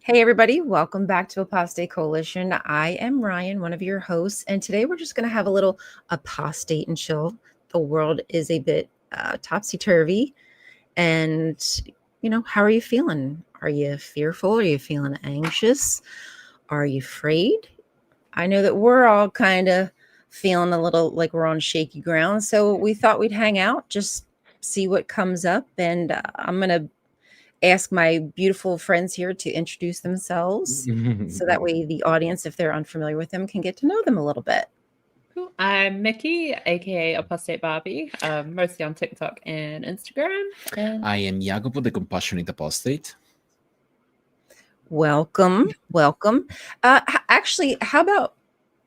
Hey, everybody, welcome back to Apostate Coalition. I am Ryan, one of your hosts, and today we're just going to have a little apostate and chill. The world is a bit topsy-turvy, and how are you feeling? Are you fearful? Are you feeling anxious? Are you afraid? I know that we're all kind of feeling a little like we're on shaky ground, so we thought we'd hang out, just see what comes up, and I'm going to ask my beautiful friends here to introduce themselves so that way the audience, if they're unfamiliar with them, can get to know them a little bit. Cool. I'm Mickey, aka Apostate Barbie, mostly on TikTok and Instagram. And I am Jacopo, the compassionate apostate. Welcome. Actually, how about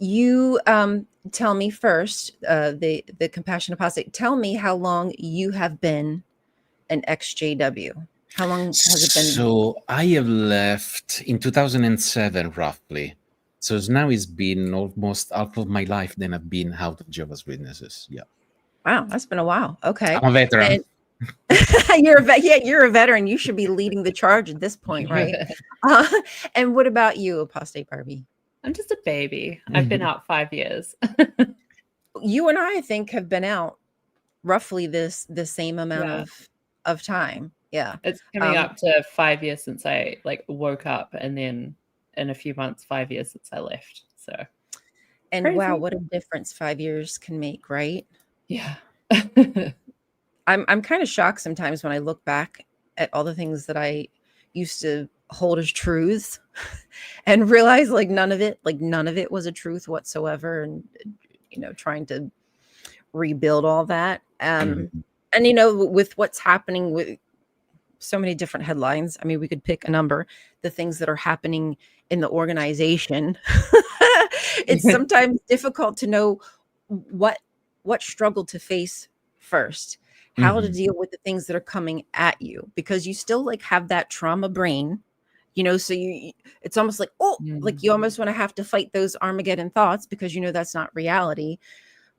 you tell me first, the compassionate apostate, tell me how long you have been an XJW. How long has it been? So I have left in 2007, roughly. So now it's been almost half of my life then I've been out of Jehovah's Witnesses. Yeah. Wow, that's been a while. Okay. I'm a veteran. You're a veteran. You should be leading the charge at this point, right? And what about you, Apostate Barbie? I'm just a baby. I've been out 5 years. You and I think have been out roughly the same amount of time. Yeah. It's coming up to 5 years since I woke up, and then in a few months, 5 years since I left. So, and crazy. Wow, what a difference 5 years can make, right? Yeah. I'm kind of shocked sometimes when I look back at all the things that I used to hold as truths and realize none of it was a truth whatsoever. And, trying to rebuild all that. And, with what's happening with so many different headlines, I mean, we could pick a number, the things that are happening in the organization. It's sometimes difficult to know what struggle to face first, how to deal with the things that are coming at you, because you still have that trauma brain, so it's almost like, you almost want to have to fight those Armageddon thoughts because that's not reality.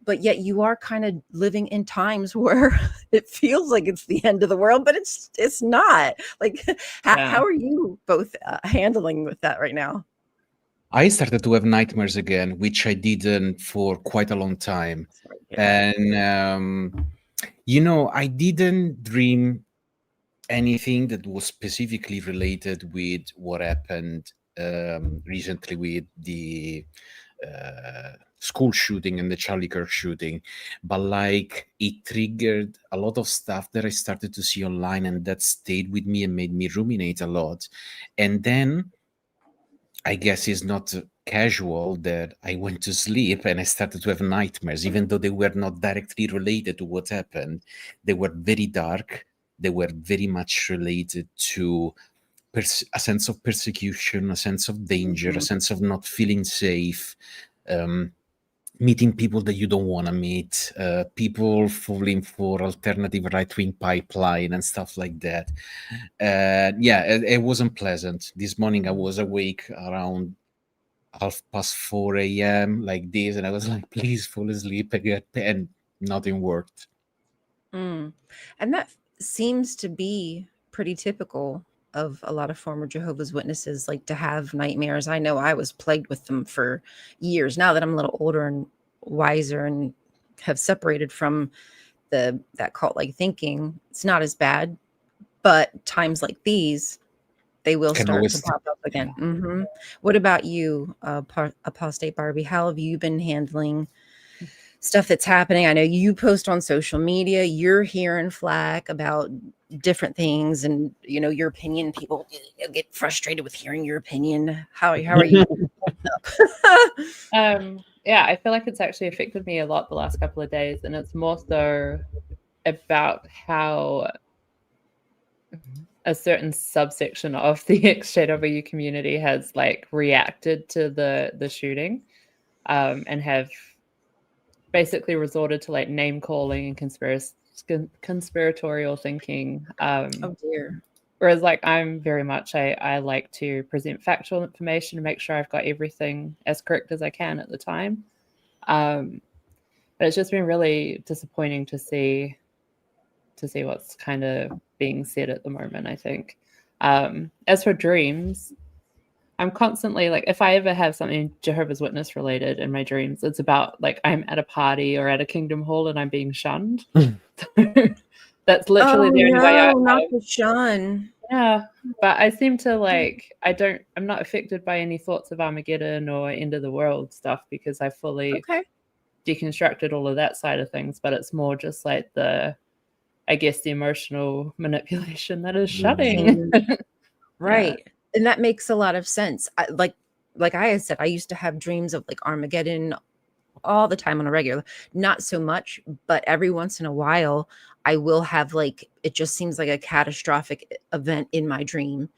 But yet you are kind of living in times where it feels like it's the end of the world, but it's not. How are you both handling with that right now? I started to have nightmares again, which I didn't for quite a long time. And, I didn't dream anything that was specifically related with what happened recently with the school shooting and the Charlie Kirk shooting, but it triggered a lot of stuff that I started to see online, and that stayed with me and made me ruminate a lot. And then I guess it's not casual that I went to sleep and I started to have nightmares, even though they were not directly related to what happened. They were very dark. They were very much related to a sense of persecution, a sense of danger, a sense of not feeling safe, meeting people that you don't want to meet, people falling for alternative right-wing pipeline and stuff like that. It wasn't pleasant. This morning I was awake around 4:30 a.m. like this, and I was like, please fall asleep again, and nothing worked. And that seems to be pretty typical of a lot of former Jehovah's Witnesses, to have nightmares. I know I was plagued with them for years. Now that I'm a little older and wiser and have separated from that cult-like thinking, it's not as bad. But times like these, they will start to pop up again. What about you, Apostate Barbie? How have you been handling stuff that's happening? I know you post on social media, you're hearing flack about different things, and your opinion. People get frustrated with hearing your opinion. How are you? I feel like it's actually affected me a lot the last couple of days, and it's more so about how a certain subsection of the XJW community has reacted to the shooting, and have basically resorted to name calling and conspiratorial thinking. Oh dear. Whereas I'm very much, I like to present factual information and make sure I've got everything as correct as I can at the time. But it's just been really disappointing to see what's kind of being said at the moment, I think. As for dreams, I'm constantly like, if I ever have something Jehovah's Witness related in my dreams, it's about like I'm at a party or at a Kingdom Hall and I'm being shunned. That's literally the only way not the shun. Yeah, but I seem to like, I'm not affected by any thoughts of Armageddon or end of the world stuff because I fully deconstructed all of that side of things. But it's more just like the emotional manipulation that is shutting. Right. Yeah. And that makes a lot of sense. Like I had said, I used to have dreams of like Armageddon all the time on a regular, not so much, but every once in a while I will have like, it just seems like a catastrophic event in my dream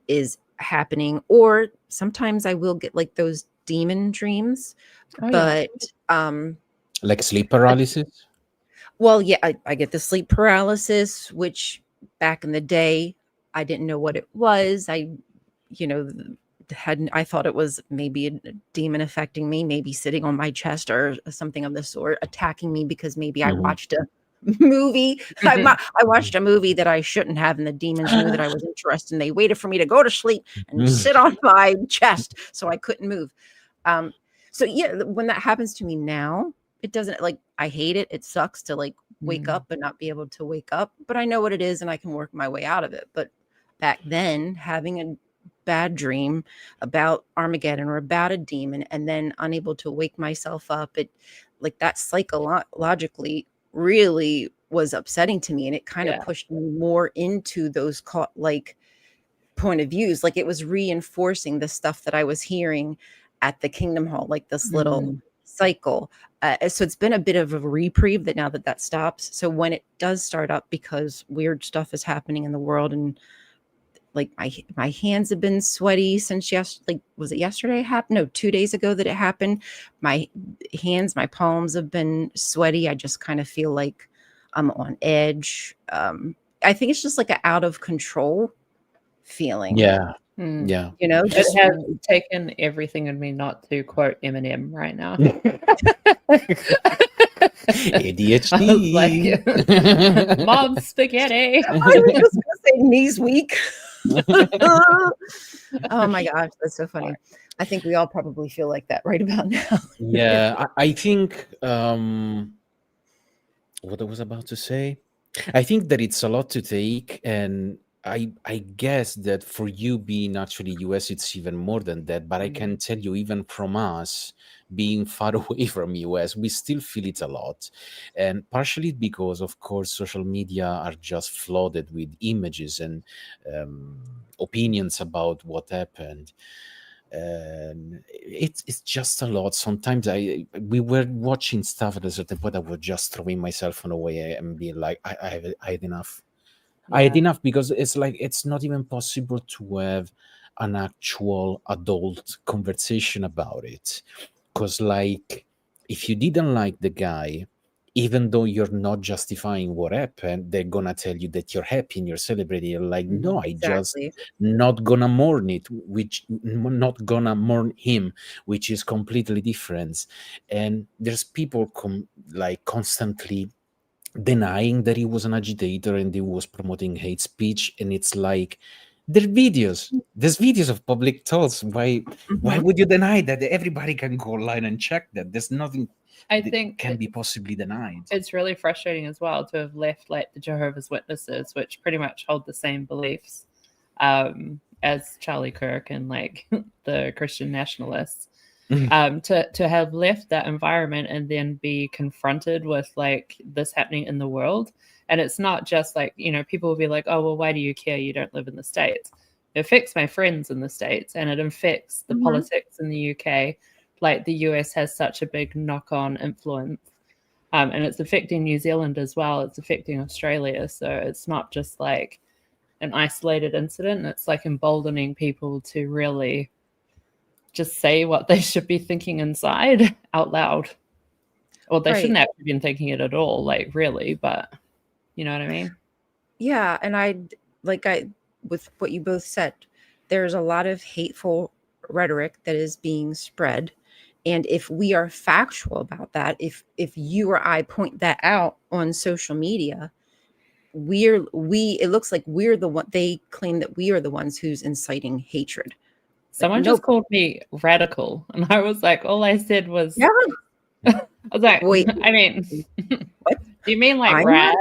is happening. Or sometimes I will get like those demon dreams, but like sleep paralysis. Well, yeah, I get the sleep paralysis, which back in the day, I didn't know what it was. I thought it was maybe a demon affecting me, maybe sitting on my chest or something of the sort, attacking me because maybe I watched a movie. I watched a movie that I shouldn't have, and the demons knew that I was interested, and they waited for me to go to sleep and sit on my chest so I couldn't move. So yeah, when that happens to me now, it doesn't, like, I hate it. It sucks to like wake up and not be able to wake up, but I know what it is and I can work my way out of it. But back then, having a bad dream about Armageddon or about a demon and then unable to wake myself up, it like that psychologically really was upsetting to me, and it kind of pushed me more into those like point of views. Like it was reinforcing the stuff that I was hearing at the Kingdom Hall, like this little cycle. So it's been a bit of a reprieve that now that stops. So when it does start up, because weird stuff is happening in the world, and like my hands have been sweaty since was it yesterday it happened? No, 2 days ago that it happened. My palms have been sweaty. I just kind of feel like I'm on edge. I think it's just like an out of control feeling. Yeah. Yeah. It has taken everything in me not to quote Eminem right now. ADHD. Like, Mom spaghetti. I was just gonna say knees weak. Oh my gosh, that's so funny. I think we all probably feel like that right about now. Yeah, I think what I was about to say, I think that it's a lot to take, and I guess that for you being actually US, it's even more than that. But I can tell you, even from us being far away from US, we still feel it a lot. And partially because, of course, social media are just flooded with images and opinions about what happened. It's just a lot. Sometimes we were watching stuff at a certain point, I was just throwing my cell phone away and being like, I had enough. I had enough, because it's like it's not even possible to have an actual adult conversation about it. Because like, if you didn't like the guy, even though you're not justifying what happened, they're gonna tell you that you're happy and you're celebrating. You're like, no, I just not gonna mourn it, not gonna mourn him, which is completely different. And there's people constantly denying that he was an agitator and he was promoting hate speech, and it's like, there's videos of public thoughts. Why would you deny that? Everybody can go online and check that. There's nothing I think can be possibly denied. It's really frustrating as well to have left like the Jehovah's Witnesses, which pretty much hold the same beliefs as Charlie Kirk and like the Christian nationalists. To have left that environment and then be confronted with like this happening in the world. And it's not just like, people will be like, oh, well, why do you care? You don't live in the States. It affects my friends in the States, and it affects the politics in the UK. Like the US has such a big knock-on influence. And it's affecting New Zealand as well. It's affecting Australia. So it's not just like an isolated incident. It's like emboldening people to really just say what they should be thinking inside out loud. Or they shouldn't have been thinking it at all, like really, but you know what I mean? Yeah. And with what you both said, there's a lot of hateful rhetoric that is being spread. And if we are factual about that, if you or I point that out on social media, it looks like we're the one, they claim that we are the ones who's inciting hatred. Someone nope. just called me radical, and I was like, all I said was, Yeah. I was like, Wait. I mean, What? do you mean like I'm rad?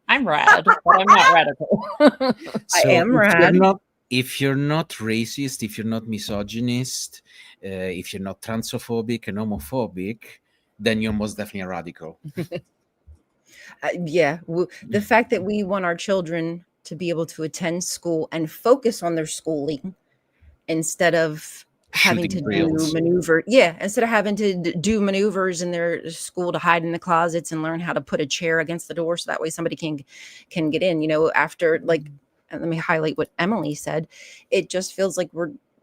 I'm rad, but I'm not radical. So am if rad. if you're not racist, if you're not misogynist, if you're not transphobic and homophobic, then you're most definitely a radical. Yeah, the fact that we want our children to be able to attend school and focus on their schooling instead of having to Shooting drills. instead of having to do maneuvers in their school to hide in the closets and learn how to put a chair against the door so that way somebody can get in, after, like, and let me highlight what Emily said. It just feels like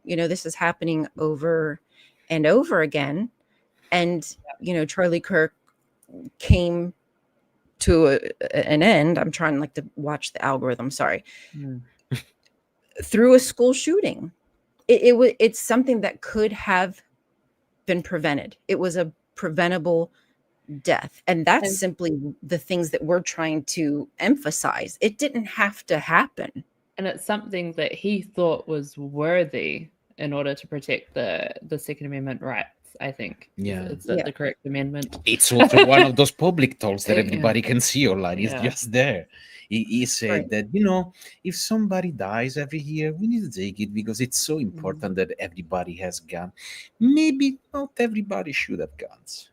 this is happening over and over again. And Charlie Kirk came to an end. I'm trying to watch the algorithm, sorry. Through a school shooting. It's something that could have been prevented. It was a preventable death. And that's simply the things that we're trying to emphasize. It didn't have to happen. And it's something that he thought was worthy in order to protect the Second Amendment rights, I think. Yeah. It's the correct amendment. It's also one of those public tools that everybody can see online. It's just there. He said that, if somebody dies every year, we need to take it because it's so important that everybody has guns. Maybe not everybody should have guns.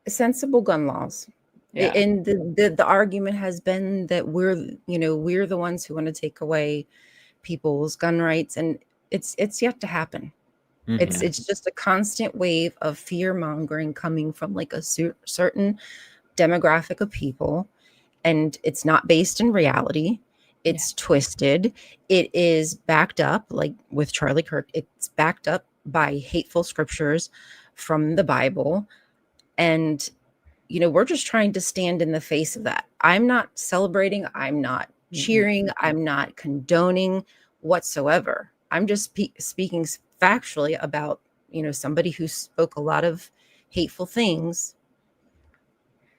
Sensible gun laws. Yeah. And the argument has been that we're the ones who want to take away people's gun rights, and it's yet to happen. Mm-hmm. It's just a constant wave of fear mongering coming from like a certain demographic of people, and it's not based in reality. It's twisted. It is backed up, like with Charlie Kirk, it's backed up by hateful scriptures from the Bible. And, we're just trying to stand in the face of that. I'm not celebrating. I'm not cheering. I'm not condoning whatsoever. I'm just speaking factually about, somebody who spoke a lot of hateful things,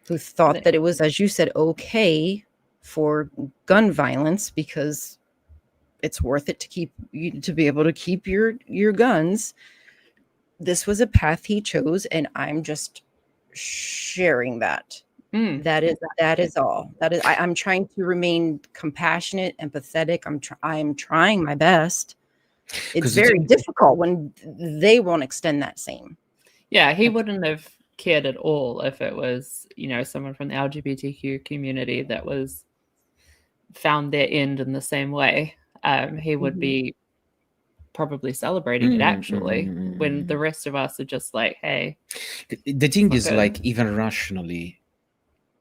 who thought that it was, as you said, okay for gun violence because it's worth it to be able to keep your guns. This was a path he chose, and I'm just sharing that. That is all. I'm trying to remain compassionate, empathetic. I'm trying my best. It's very difficult when they won't extend that same. Yeah, he wouldn't have cared at all if it was, someone from the LGBTQ community that was found their end in the same way. He would be probably celebrating it actually, when the rest of us are just like, hey. The thing is, like, even rationally,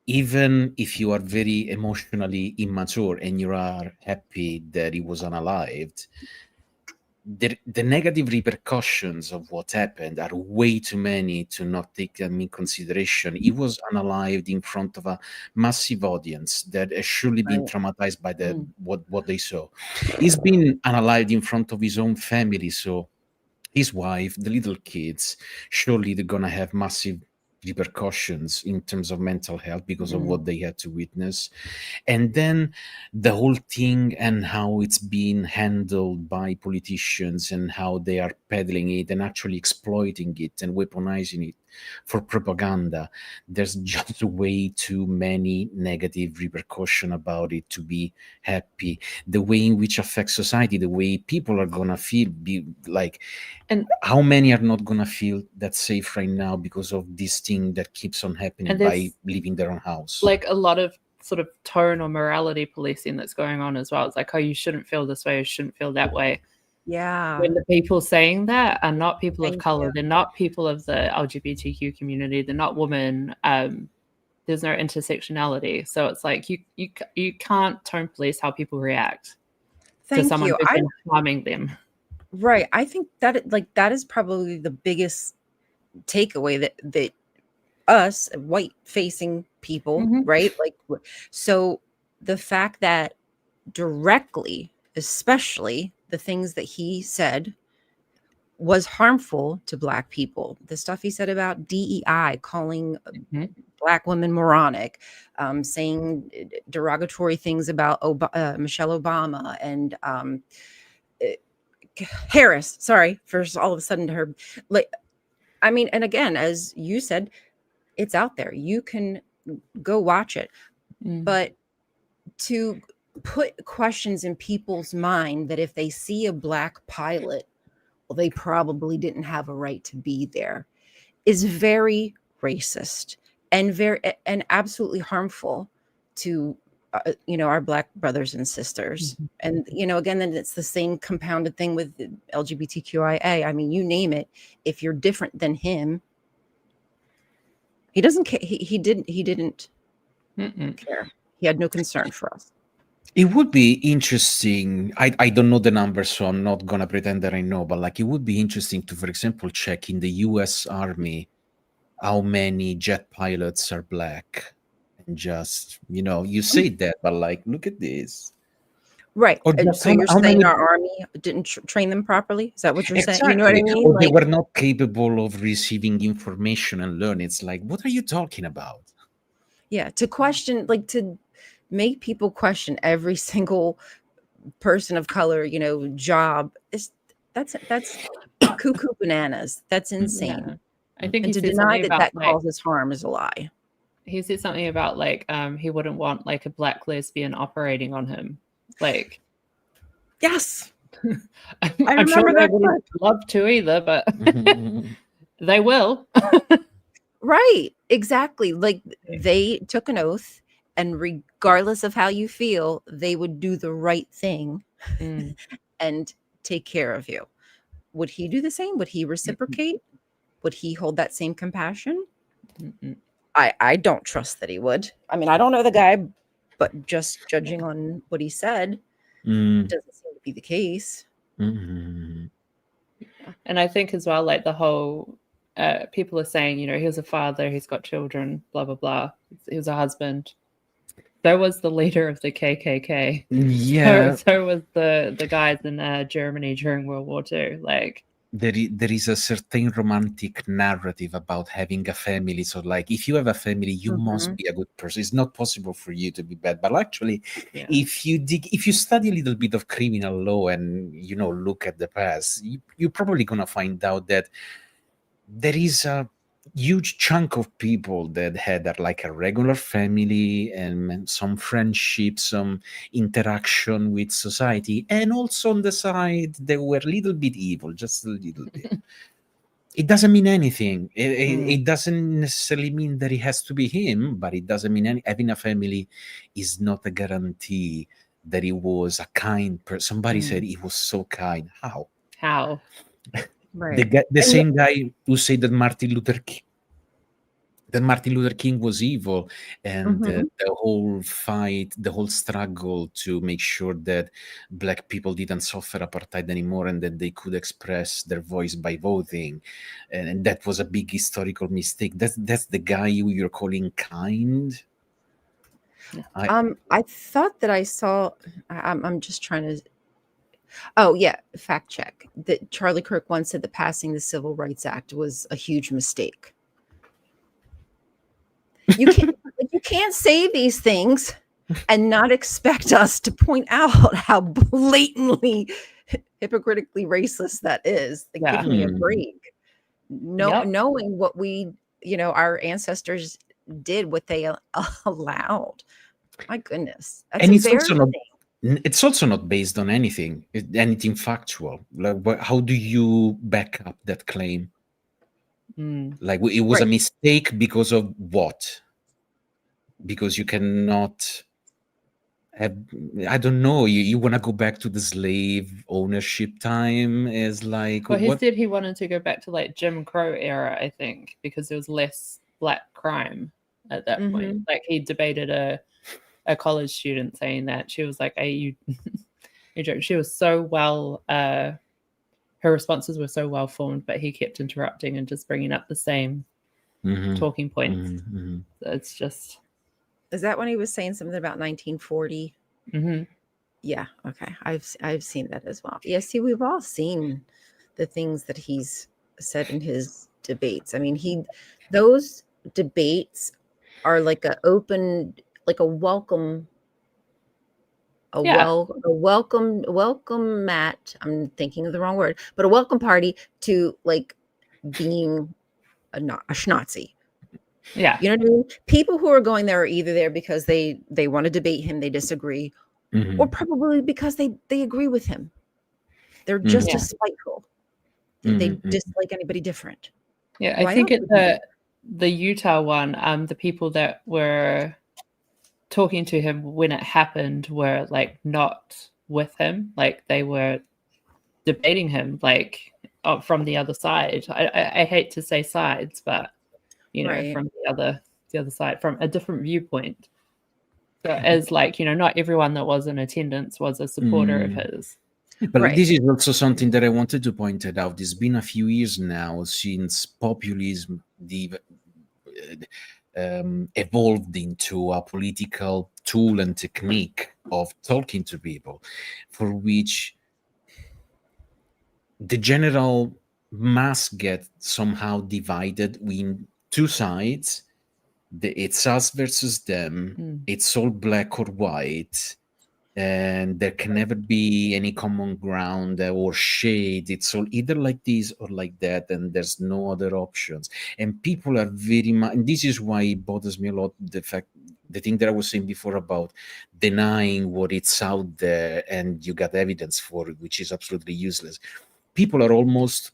even if you are very emotionally immature and you are happy that he was unalived, the negative repercussions of what happened are way too many to not take them in consideration. He was unalived in front of a massive audience that has surely been traumatized by what they saw. He's been unalived in front of his own family, so his wife, the little kids, surely they're gonna have massive repercussions in terms of mental health because of what they had to witness. And then the whole thing and how it's being handled by politicians and how they are peddling it and actually exploiting it and weaponizing it for propaganda. There's just way too many negative repercussions about it to be happy. The way in which affects society, the way people are gonna feel, and how many are not gonna feel that safe right now because of this thing that keeps on happening by leaving their own house. Like a lot of sort of tone or morality policing that's going on as well. It's like, oh, you shouldn't feel this way, you shouldn't feel that way. Yeah. When the people saying that are not people of color, they're not people of the LGBTQ community, they're not women. There's no intersectionality. So it's like you can't tone police how people react to someone who's been harming them. Right. I think that is probably the biggest takeaway that us white facing people, right? Like, so the fact that directly, especially the things that he said was harmful to Black people, the stuff he said about DEI, calling Black women moronic, saying derogatory things about Michelle Obama, and Harris, sorry, for all of a sudden her, like, I mean, and again, as you said, it's out there. You can go watch it. But to put questions in people's mind that if they see a black pilot, well, they probably didn't have a right to be there, is very racist and absolutely harmful to our black brothers and sisters. And again, then it's the same compounded thing with LGBTQIA. I mean, you name it. If you're different than him, he doesn't care. He didn't care. He had no concern for us. It would be interesting. I don't know the numbers, so I'm not gonna pretend that I know, but like it would be interesting to, for example, check in the US Army how many jet pilots are black. And just, you say that, but like, look at this. Right. Or And just so you're saying our army didn't train them properly? Is that what you're saying? You know what I mean? Or they were not capable of receiving information and learn. It's like, what are you talking about? Yeah, to question, like to make people question every single person of color, job, that's cuckoo bananas. That's insane. Yeah. I think And he to said deny something that about causes harm is a lie. He said something about like he wouldn't want like a black lesbian operating on him. Like, yes, I'm sure they wouldn't love to either, but they will. Right, exactly. Like they took an oath, and regardless of how you feel, they would do the right thing and take care of you. Would he do the same? Would he reciprocate? Would he hold that same compassion? I don't trust that he would. I mean, I don't know the guy, but just judging on what he said, doesn't seem to be the case. And I think as well, like the whole people are saying, he was a father, he's got children, blah blah blah. He was a husband. So was the leader of the KKK. Yeah. So was the guys in Germany during World War II. Like there is a certain romantic narrative about having a family. So like if you have a family, you must be a good person. It's not possible for you to be bad. But actually, if you study a little bit of criminal law and look at the past, you're probably gonna find out that there is a huge chunk of people that had like a regular family and some friendship, some interaction with society, and also on the side they were a little bit evil, just a little bit. It doesn't mean anything. It doesn't necessarily mean that it has to be him, but it doesn't mean having a family is not a guarantee that he was a kind person. Somebody said he was so kind. How? Right. The same guy who said that Martin Luther King was evil, and the whole fight, the whole struggle to make sure that black people didn't suffer apartheid anymore and that they could express their voice by voting, and that was a big historical mistake. That's the guy who you're calling kind. I thought that I saw. I'm just trying to. Oh yeah, fact check. That Charlie Kirk once said that passing the Civil Rights Act was a huge mistake. You can't say these things and not expect us to point out how blatantly hypocritically racist that is. Like, give me a break. Knowing what our ancestors did, what they allowed. My goodness, that's and it's also not based on anything factual. Like, how do you back up that claim? Like, it was a mistake because of what? Because you cannot have, I don't know, you want to go back to the slave ownership time as like, well, he said he wanted to go back to like Jim Crow era, I think, because there was less black crime at that point. Like he debated a college student saying that. She was like, hey, she was so well, her responses were so well formed, but he kept interrupting and just bringing up the same talking points. So it's just. Is that when he was saying something about 1940? Yeah. Okay. I've seen that as well. Yeah. See, we've all seen the things that he's said in his debates. I mean, those debates are like a welcome welcome mat. I'm thinking of the wrong word, but a welcome party to like being a schnazi. Yeah. You know what I mean? People who are going there are either there because they want to debate him, they disagree, or probably because they agree with him. They're just as spiteful. They dislike anybody different. Yeah, I think at the Utah one, the people that were talking to him when it happened were like not with him, like they were debating him like from the other side. I hate to say sides, but you know, from the other side, from a different viewpoint. So as like, you know, not everyone that was in attendance was a supporter of his. But this is also something that I wanted to point out. It's been a few years now since populism evolved into a political tool and technique of talking to people, for which the general mass get somehow divided in two sides. It's us versus them. It's all black or white. And there can never be any common ground or shade. It's all either like this or like that, and there's no other options. And people are very much, and this is why it bothers me a lot, the thing that I was saying before about denying what it's out there and you got evidence for it, which is absolutely useless. People are almost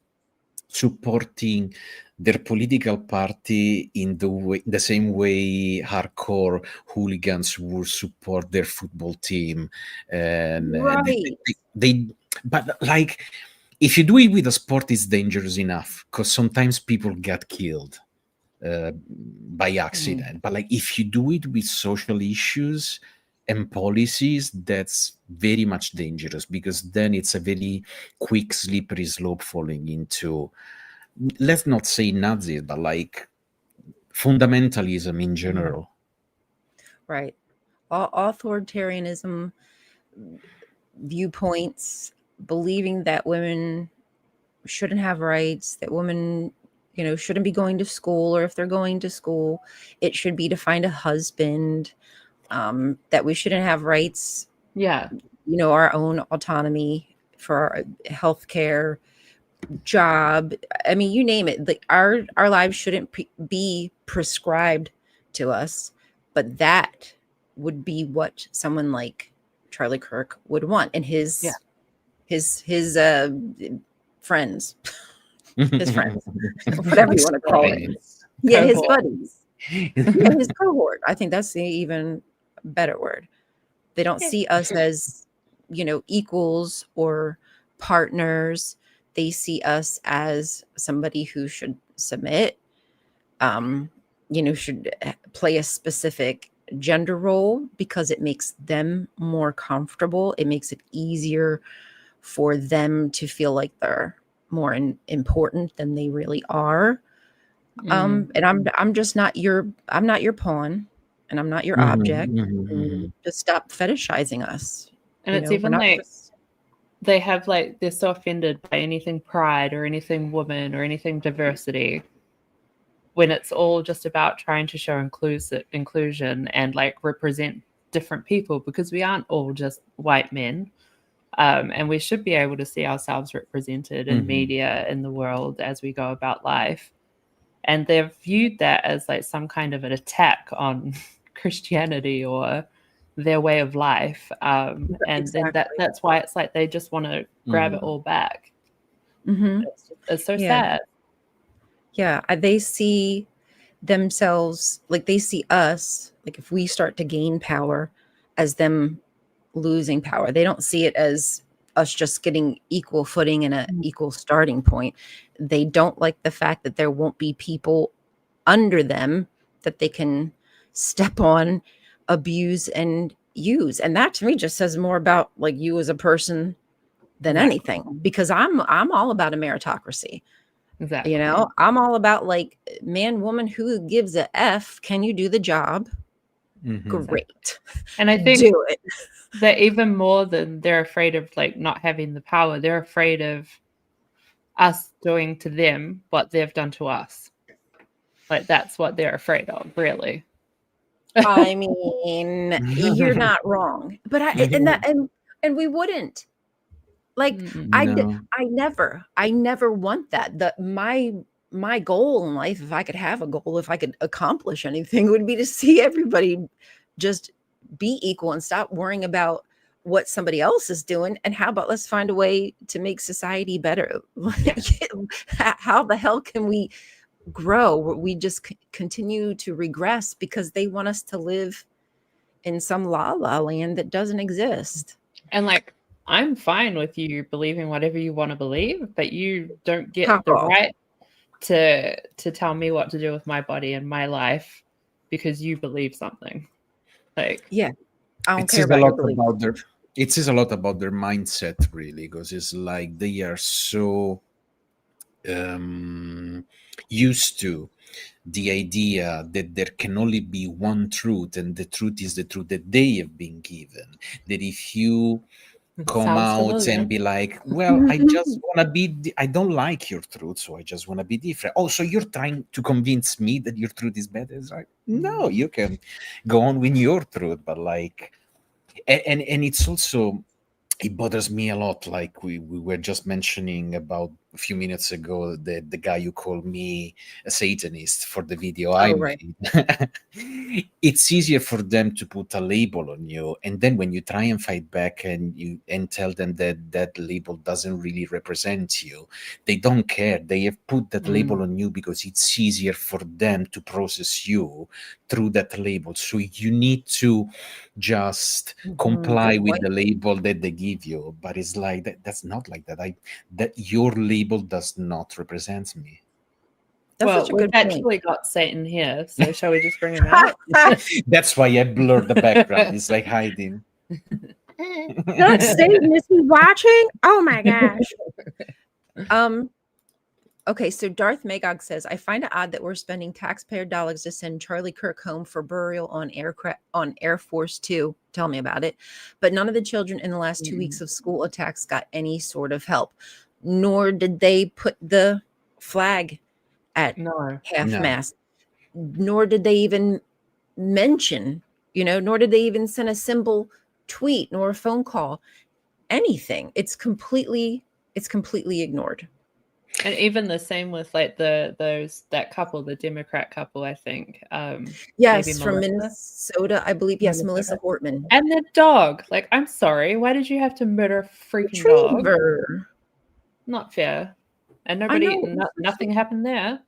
supporting their political party in the same way hardcore hooligans would support their football team, and they but like if you do it with a sport, it's dangerous enough because sometimes people get killed by accident. But like if you do it with social issues and policies, that's very much dangerous, because then it's a very quick slippery slope falling into, let's not say Nazis, but like fundamentalism in general. Right. Authoritarianism, viewpoints, believing that women shouldn't have rights, that women, you know, shouldn't be going to school, or if they're going to school, it should be to find a husband, that we shouldn't have rights. Yeah. You know, our own autonomy for our healthcare, job. I mean, you name it. Like our lives shouldn't be prescribed to us, but that would be what someone like Charlie Kirk would want, and his friends, his friends, whatever you want to call it. Yeah, his buddies. Yeah, his cohort. I think that's the even better word. They don't see us as, you know, equals or partners. They see us as somebody who should submit, you know, should play a specific gender role because it makes them more comfortable. It makes it easier for them to feel like they're more important than they really are. And I'm just not I'm not your pawn, and I'm not your object. Just stop fetishizing us. And it's even like they have like, they're so offended by anything pride or anything woman or anything diversity, when it's all just about trying to show inclusion and like represent different people, because we aren't all just white men. And we should be able to see ourselves represented in media, in the world, as we go about life. And they've viewed that as like some kind of an attack on Christianity or their way of life. And then that's why it's like they just want to grab it all back. It's so sad. Yeah, they see themselves, like they see us, like if we start to gain power, as them losing power. They don't see it as us just getting equal footing and an equal starting point. They don't like the fact that there won't be people under them that they can step on, abuse, and use. And that to me just says more about like you as a person than anything, because I'm all about a meritocracy. Exactly. You know, I'm all about like man, woman, who gives a F? Can you do the job? Great. And I think do it. That even more than they're afraid of like not having the power, they're afraid of us doing to them what they've done to us. Like that's what they're afraid of, really. I mean, you're not wrong. But and we wouldn't. Like No. I never want that. My goal in life, if I could have a goal, if I could accomplish anything, would be to see everybody just be equal and stop worrying about what somebody else is doing. And how about let's find a way to make society better? Like, how the hell can we grow? We just continue to regress because they want us to live in some la la land that doesn't exist. And like, I'm fine with you believing whatever you want to believe, but you don't get How? the right to tell me what to do with my body and my life because you believe something. Like, Yeah, I don't It care says a about your lot belief. about their. It says a lot about their mindset, really, because it's like they are so used to the idea that there can only be one truth, and the truth is the truth that they have been given. That if you come sounds out familiar. and be like, well, I just want to be, I don't like your truth, so I just want to be different. Oh, so you're trying to convince me that your truth is better? It's like, no, you can go on with your truth, but like, and it's also, it bothers me a lot, like we were just mentioning about a few minutes ago, the guy who called me a Satanist for the video I Oh, right. made. It's easier for them to put a label on you, and then when you try and fight back and tell them that that label doesn't really represent you, they don't care. They have put that label on you because it's easier for them to process you through that label. So you need to just comply with the label that they give you. But it's like that's not like that. That your label does not represent me. That's well, such a we've good point. actually got Satan here, so shall we just bring him out? That's why I blur the background. It's like hiding. Not Satan, is he watching? Oh my gosh. Okay, so Darth Magog says, I find it odd that we're spending taxpayer dollars to send Charlie Kirk home for burial on Air Force Two. Tell me about it. But none of the children in the last 2 weeks of school attacks got any sort of help, nor did they put the flag at half No. mast, nor did they even mention, nor did they even send a simple tweet nor a phone call, anything. It's completely ignored. And even the same with like that couple, the Democrat couple, I think. Yes, maybe from Melissa? Minnesota, I believe. Yes, Melissa Hortman. And the dog. Like, I'm sorry, why did you have to murder a freaking dog? Retriever. Not fair. And nothing happened there.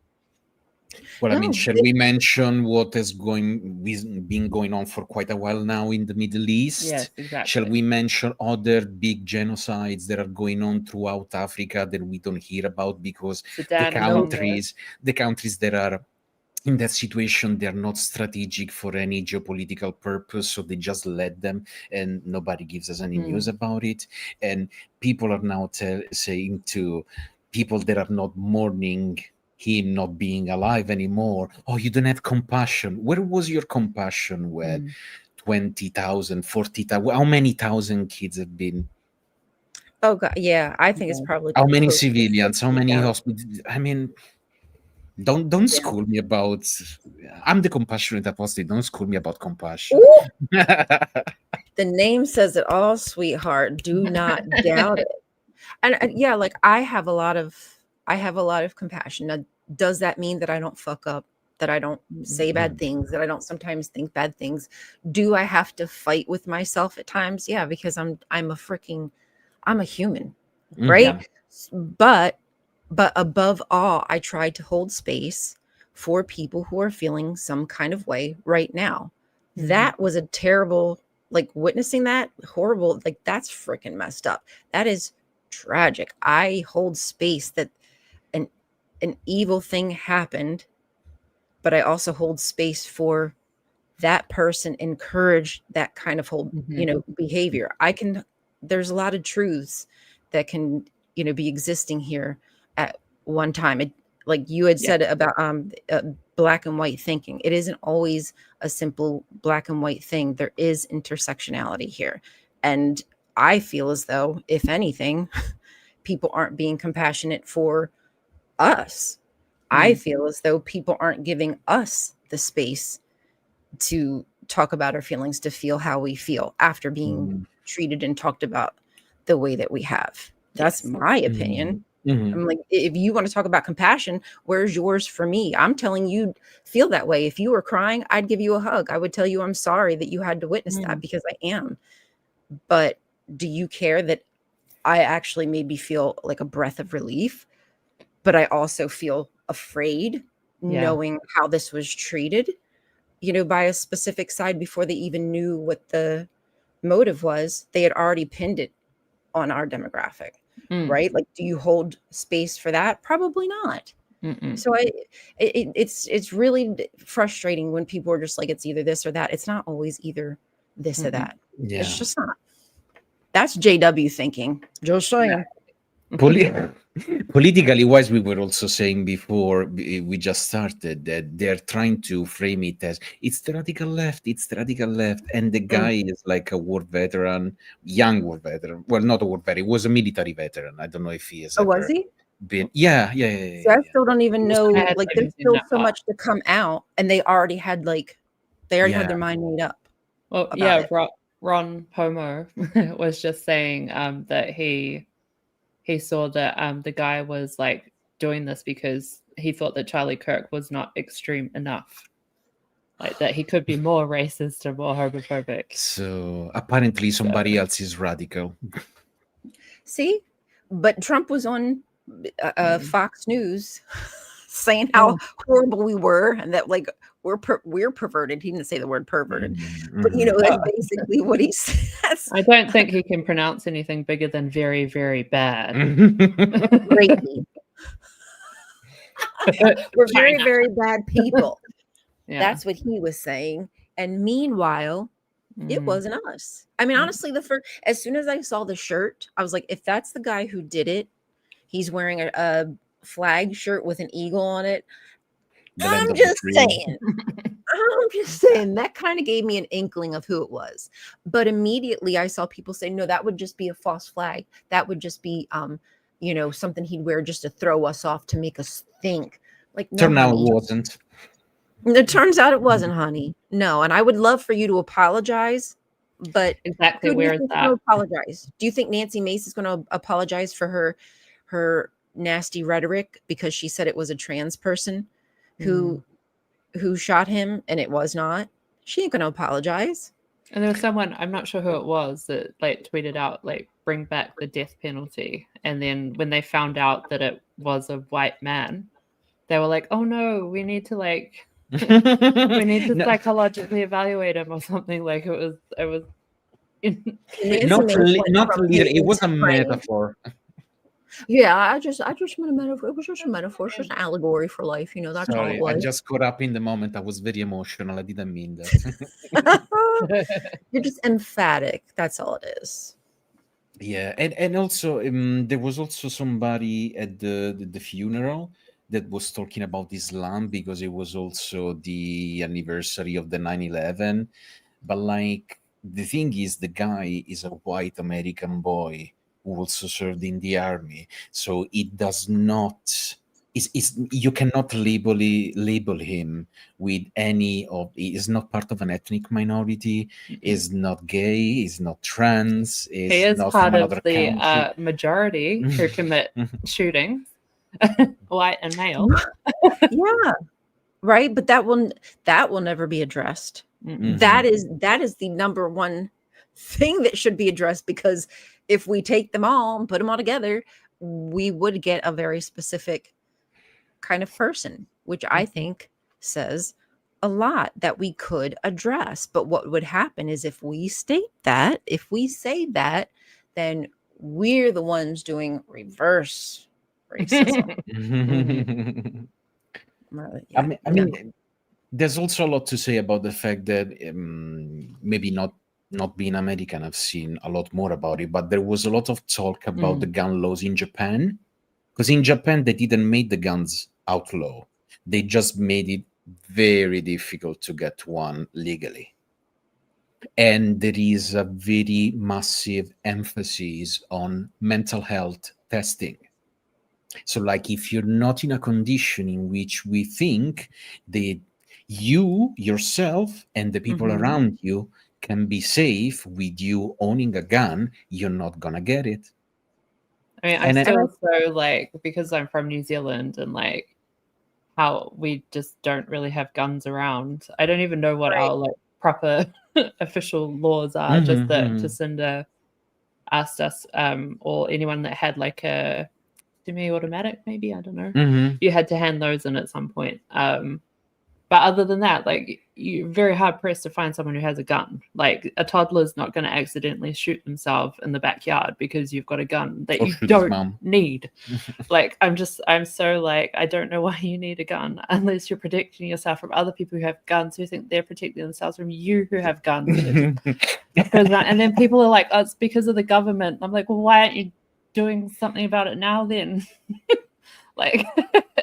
Well, I mean, shall we mention what has been going on for quite a while now in the Middle East? Yes, exactly. Shall we mention other big genocides that are going on throughout Africa that we don't hear about because Sudan, the countries that are in that situation, they're not strategic for any geopolitical purpose, so they just let them and nobody gives us any news about it. And people are now saying to people that are not mourning him not being alive anymore, oh, you don't have compassion. Where was your compassion when 20,000, 40,000, how many thousand kids have been? Oh God, yeah, I think it's probably how many civilians, how many hospitals? I mean, don't school me about, I'm the compassionate apostate. Don't school me about compassion. The name says it all, sweetheart. Do not doubt it. And yeah, like I have a lot of compassion. Now, does that mean that I don't fuck up, that I don't say bad things, that I don't sometimes think bad things? Do I have to fight with myself at times? Yeah, because I'm a human, right? But above all, I try to hold space for people who are feeling some kind of way right now. That was a terrible, like witnessing that, horrible, like that's freaking messed up. That is tragic. I hold space that an evil thing happened, but I also hold space for that person, encourage that kind of behavior. There's a lot of truths that can, be existing here at one time. Like you had said about black and white thinking, it isn't always a simple black and white thing. There is intersectionality here. And I feel as though, if anything, people aren't being compassionate for us. I feel as though people aren't giving us the space to talk about our feelings to feel how we feel after being treated and talked about the way that we have. That's my opinion. I'm like, if you want to talk about compassion, where's yours for me? I'm telling you, feel that way. If you were crying, I'd give you a hug. I would tell you I'm sorry that you had to witness that, because I am. But do you care that I actually made me feel like a breath of relief, but I also feel afraid knowing how this was treated, by a specific side before they even knew what the motive was. They had already pinned it on our demographic, right? Like, do you hold space for that? Probably not. So it's really frustrating when people are just like, it's either this or that. It's not always either this or that. Yeah. It's just not. That's JW thinking. Just saying. Politically wise, we were also saying before we just started that they're trying to frame it as it's the radical left, and the guy is like a war veteran, young war veteran. Well, not a war veteran, he was a military veteran. I don't know if he has Oh, was he? been. So I still don't even know. Like, there's still so much to come out, and they already had had their mind made up. Well, Ron Pomo was just saying that he saw that the guy was like doing this because he thought that Charlie Kirk was not extreme enough, like that he could be more racist or more homophobic. So apparently somebody else is radical. See, but Trump was on Fox News saying how horrible we were, and that like we're perverted. He didn't say the word perverted, but that's basically what he says. I don't think he can pronounce anything bigger than very, very bad. Greatly. We're very, very bad people. That's what he was saying. And meanwhile, it wasn't us. I mean, honestly, as soon as I saw the shirt, I was like, if that's the guy who did it, he's wearing a flag shirt with an eagle on it. I'm just saying that kind of gave me an inkling of who it was. But immediately I saw people say, no, that would just be a false flag. That would just be, something he'd wear just to throw us off, to make us think. Like, no, turns out it wasn't. It turns out it wasn't, honey. No. And I would love for you to apologize. But exactly, where is that? Apologize. Do you think Nancy Mace is going to apologize for her nasty rhetoric because she said it was a trans person who shot him and it was not? She ain't going to apologize. And there was someone, I'm not sure who it was, that like tweeted out like, bring back the death penalty. And then when they found out that it was a white man, they were like, oh no, we need to psychologically evaluate him or something. Like it was not literally, it was a metaphor. Yeah, I just meant a metaphor. It was just a metaphor. It's just an allegory for life. That's all it was. I just caught up in the moment. I was very emotional. I didn't mean that. You're just emphatic. That's all it is. Yeah, and also there was also somebody at the funeral that was talking about Islam because it was also the anniversary of the 9/11. But like the thing is, the guy is a white American boy who also served in the army, so it does not. You cannot label him with any of. He is not part of an ethnic minority. Is not gay. Is not trans. He is not part of the majority who commit shootings, white and male. Yeah, right. But that will never be addressed. That is the number one thing that should be addressed, because if we take them all and put them all together, we would get a very specific kind of person, which I think says a lot that we could address. But what would happen is if we say that, then we're the ones doing reverse racism. I mean, there's also a lot to say about the fact that maybe not being American, I've seen a lot more about it, but there was a lot of talk about the gun laws in Japan, because in Japan they didn't make the guns outlaw, they just made it very difficult to get one legally. And there is a very massive emphasis on mental health testing. So like if you're not in a condition in which we think that you yourself and the people Mhm. around you can be safe with you owning a gun. You're not gonna get it. I mean, I And still so like, because I'm from New Zealand and like how we just don't really have guns around. I don't even know what Right. our like proper official laws are. Just that Jacinda asked us, or anyone that had like a semi-automatic, maybe, I don't know. You had to hand those in at some point. But other than that, like, you're very hard pressed to find someone who has a gun. Like, a toddler's not going to accidentally shoot themselves in the backyard because you've got a gun that Or you shoot his don't mom. need. Like, I'm so like, I don't know why you need a gun unless you're protecting yourself from other people who have guns who think they're protecting themselves from you who have guns. And then people are like, oh, it's because of the government. I'm like, well, why aren't you doing something about it now then? Like,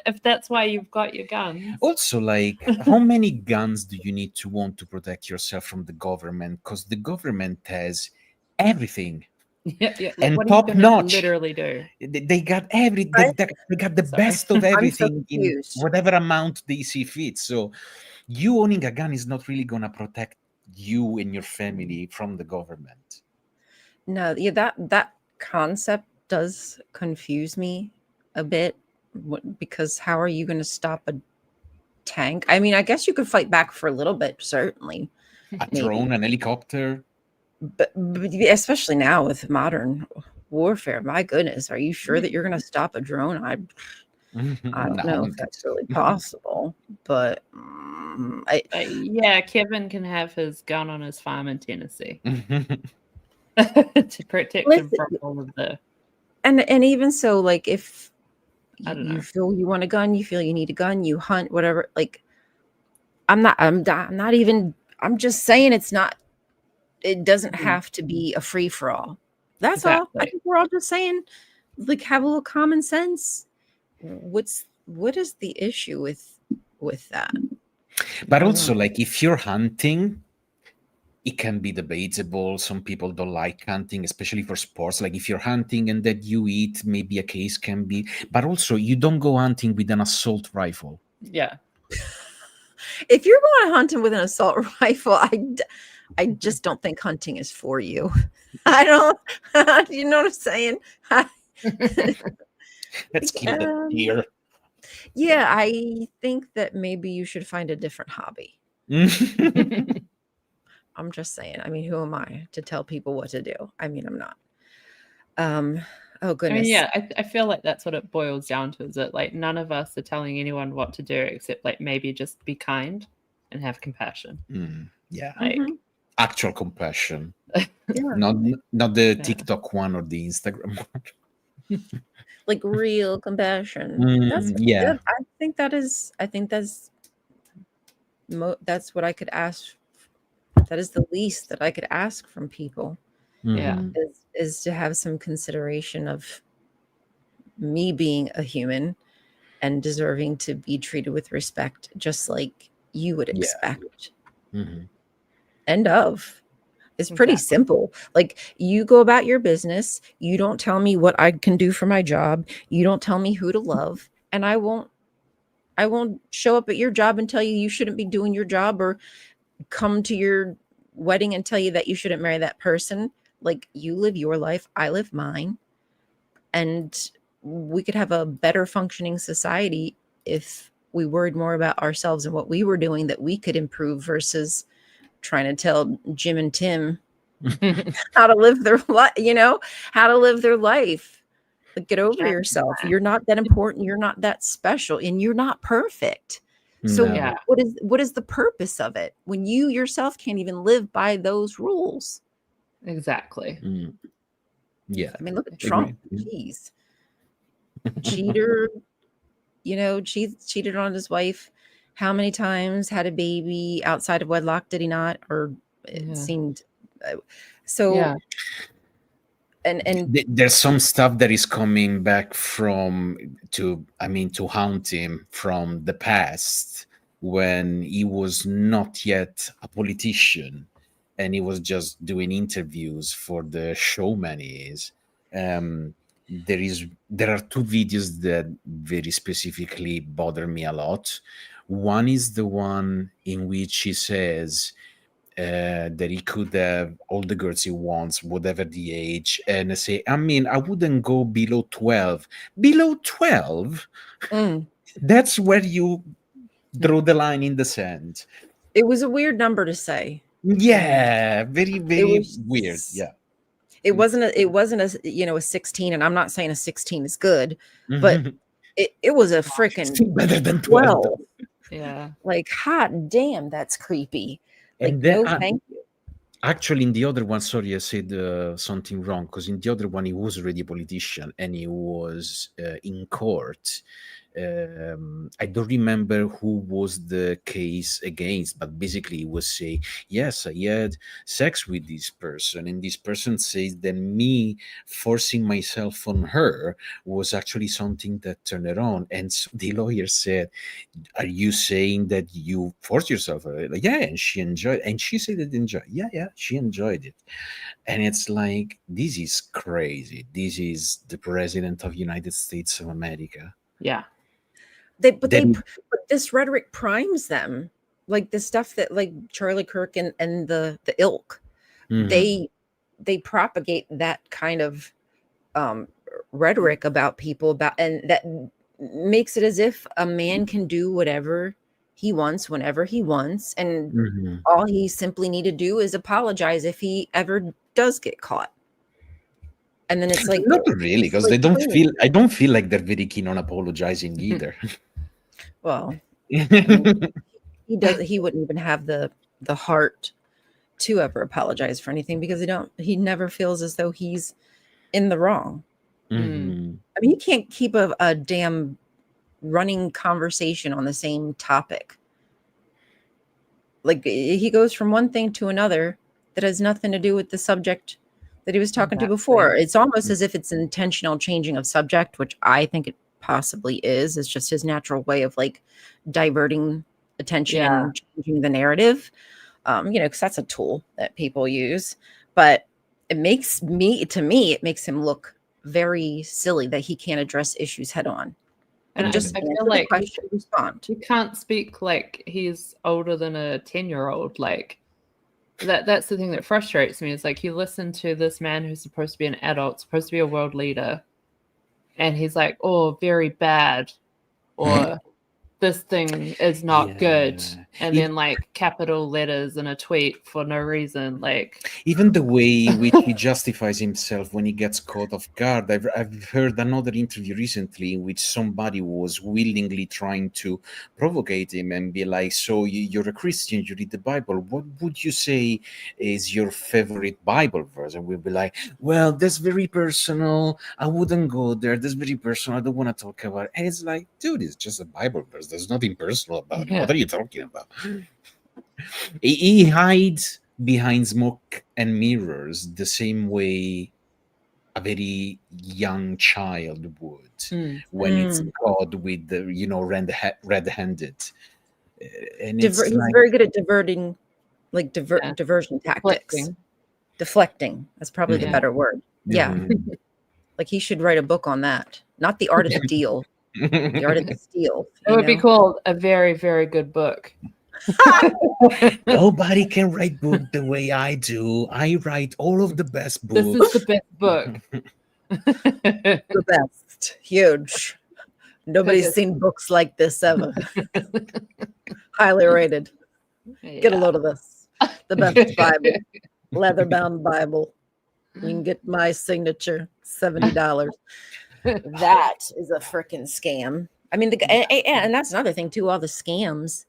if that's why you've got your guns. Also, like, how many guns do you need to want to protect yourself from the government? Because the government has everything. Yeah. Like, And what are you top gonna notch. literally do? They got they got the Sorry. best of I'm so everything in confused. whatever amount they see fit. So you owning a gun is not really gonna protect you and your family from the government. No, yeah, that concept does confuse me a bit, because how are you going to stop a tank? I mean, I guess you could fight back for a little bit, certainly, A maybe. drone, an helicopter. But especially now with modern warfare, my goodness, are you sure that you're going to stop a drone? I don't know if that's really possible, but yeah, Kevin can have his gun on his farm in Tennessee to protect him from all of the. And even so, like, if I don't know. you feel you want a gun, you feel you need a gun, you hunt, whatever. Like, I'm not even. I'm just saying it doesn't have to be a free for all. That's all. I think we're all just saying, like, have a little common sense. What is the issue with that? But also, like, if you're hunting, it can be debatable. Some people don't like hunting, especially for sports. Like, if you're hunting and that you eat, maybe a case can be. But also, you don't go hunting with an assault rifle. Yeah. If you're going hunting with an assault rifle, I just don't think hunting is for you. I don't. You know what I'm saying? Let's kill the deer. Yeah, I think that maybe you should find a different hobby. I'm just saying. I mean, who am I to tell people what to do? I mean, I'm not. Oh goodness. I mean, yeah, I feel like that's what it boils down to, is that like none of us are telling anyone what to do except like maybe just be kind and have compassion. Yeah. Like actual compassion. Not the TikTok one or the Instagram one. Like real compassion. I think that's what I could ask. That is the least that I could ask from people. Yeah. Is to have some consideration of me being a human and deserving to be treated with respect, just like you would expect. End of. It's pretty simple. Like, you go about your business. You don't tell me what I can do for my job. You don't tell me who to love. And I won't show up at your job and tell you shouldn't be doing your job, or come to your wedding and tell you that you shouldn't marry that person. Like, you live your life, I live mine. And we could have a better functioning society if we worried more about ourselves and what we were doing that we could improve, versus trying to tell Jim and Tim how to live their life, how to live their life. Like, get over yourself. You're not that important. You're not that special, and you're not perfect. So what is the purpose of it when you yourself can't even live by those rules? Exactly. Yeah. I mean, look at Trump. Jeez. Cheater, cheated on his wife. How many times? Had a baby outside of wedlock, did he not? Or it seemed so. And there's some stuff that is coming back to haunt him from the past, when he was not yet a politician and he was just doing interviews for the showman he is. There are two videos that very specifically bother me a lot. One is the one in which he says that he could have all the girls he wants, whatever the age, and I say, I mean, I wouldn't go below 12. Below 12? Mm. That's where you draw the line in the sand. It was a weird number to say. Yeah, very, It very was weird. Yeah. It wasn't a 16, and I'm not saying a 16 is good, but it was a freaking Still better than 12. 12. Yeah. Like, hot damn, that's creepy. Like, And then, no, thank you. actually, in the other one, sorry, I said something wrong, because in the other one, he was already a politician and he was in court. I don't remember who was the case against, but basically he was saying, yes, I had sex with this person, and this person says that me forcing myself on her was actually something that turned her on. And so the lawyer said, are you saying that you forced yourself? Like, yeah, and she enjoyed, and she said it enjoyed. Yeah, she enjoyed it. And it's like, this is crazy. This is the president of United States of America. Yeah. But this rhetoric primes them, like the stuff that like Charlie Kirk and the ilk, they propagate that kind of rhetoric about people, and that makes it as if a man can do whatever he wants whenever he wants, and all he simply need to do is apologize if he ever does get caught. And then it's like, not really, because like, I don't feel like they're very keen on apologizing either. Well, I mean, he wouldn't even have the heart to ever apologize for anything, because he never feels as though he's in the wrong. I mean, you can't keep a damn running conversation on the same topic. Like, he goes from one thing to another that has nothing to do with the subject that he was talking to before. It's almost as if it's an intentional changing of subject, which I think it possibly is. It's just his natural way of like diverting attention and changing the narrative. Because that's a tool that people use. But it makes him look very silly that he can't address issues head on. And just I feel like respond. You can't speak like he's older than a 10-year-old. Like that's the thing that frustrates me. Is like you listen to this man who's supposed to be an adult, supposed to be a world leader, and he's like, oh, very bad, or this thing is not good, and then like capital letters in a tweet for no reason. Like, even the way in which he justifies himself when he gets caught off guard. I've heard another interview recently in which somebody was willingly trying to provocate him and be like, so you're a Christian, you read the Bible, what would you say is your favorite Bible verse? And we'll be like, well, that's very personal, I wouldn't go there, that's very personal, I don't want to talk about it. And it's like, dude, it's just a Bible verse, there's nothing personal about it. What are you talking about? He hides behind smoke and mirrors the same way a very young child would when it's caught with the red-handed. And he's very good at diverting, like diversion tactics. Deflecting. That's probably the better word. Yeah. Like he should write a book on that. Not the art of the deal. The art of the steal. It would be called a very, very good book. Nobody can write book the way I do. I write all of the best books. This is the best book. The best. Huge. Nobody's seen books like this ever. Highly rated. Get a load of this. The best Bible. Leather-bound Bible. You can get my signature. $70. That is a freaking scam. I mean, and that's another thing too. All the scams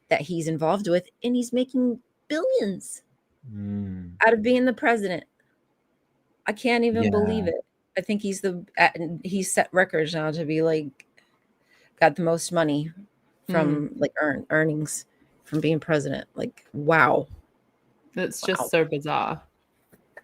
that he's involved with, and he's making billions out of being the president. I can't even believe it. I think he's set records now to be like got the most money from like earnings from being president. Like, wow, that's just so bizarre.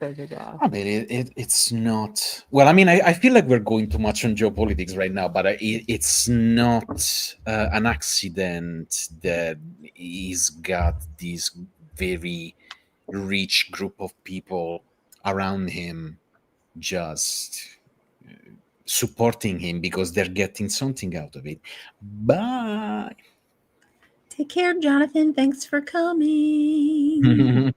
I mean, it's not. Well, I mean, I feel like we're going too much on geopolitics right now, but it's not an accident that he's got this very rich group of people around him just supporting him because they're getting something out of it. But Take care, Jonathan. Thanks for coming.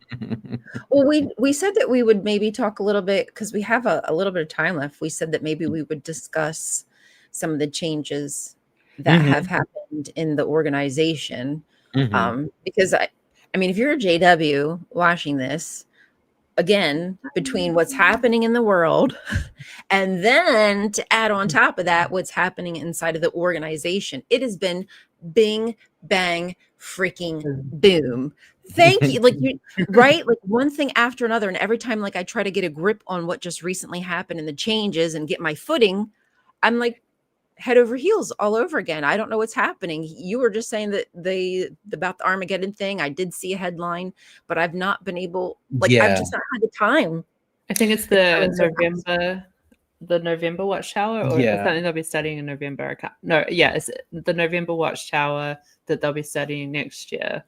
Well, we said that we would maybe talk a little bit because we have a little bit of time left. We said that maybe we would discuss some of the changes that have happened in the organization. Because I mean, if you're a JW watching this, again, between what's happening in the world and then to add on top of that, what's happening inside of the organization, it has been bing, bang, freaking boom. Thank you. Like you, right? Like one thing after another. And every time like I try to get a grip on what just recently happened and the changes and get my footing, I'm like head over heels all over again. I don't know what's happening. You were just saying that about the Armageddon thing. I did see a headline, but I've not been able, like I've just not had the time. I think it's the November Watchtower, or something they'll be studying in November. I can't, no, yeah, it's the November Watchtower that they'll be studying next year.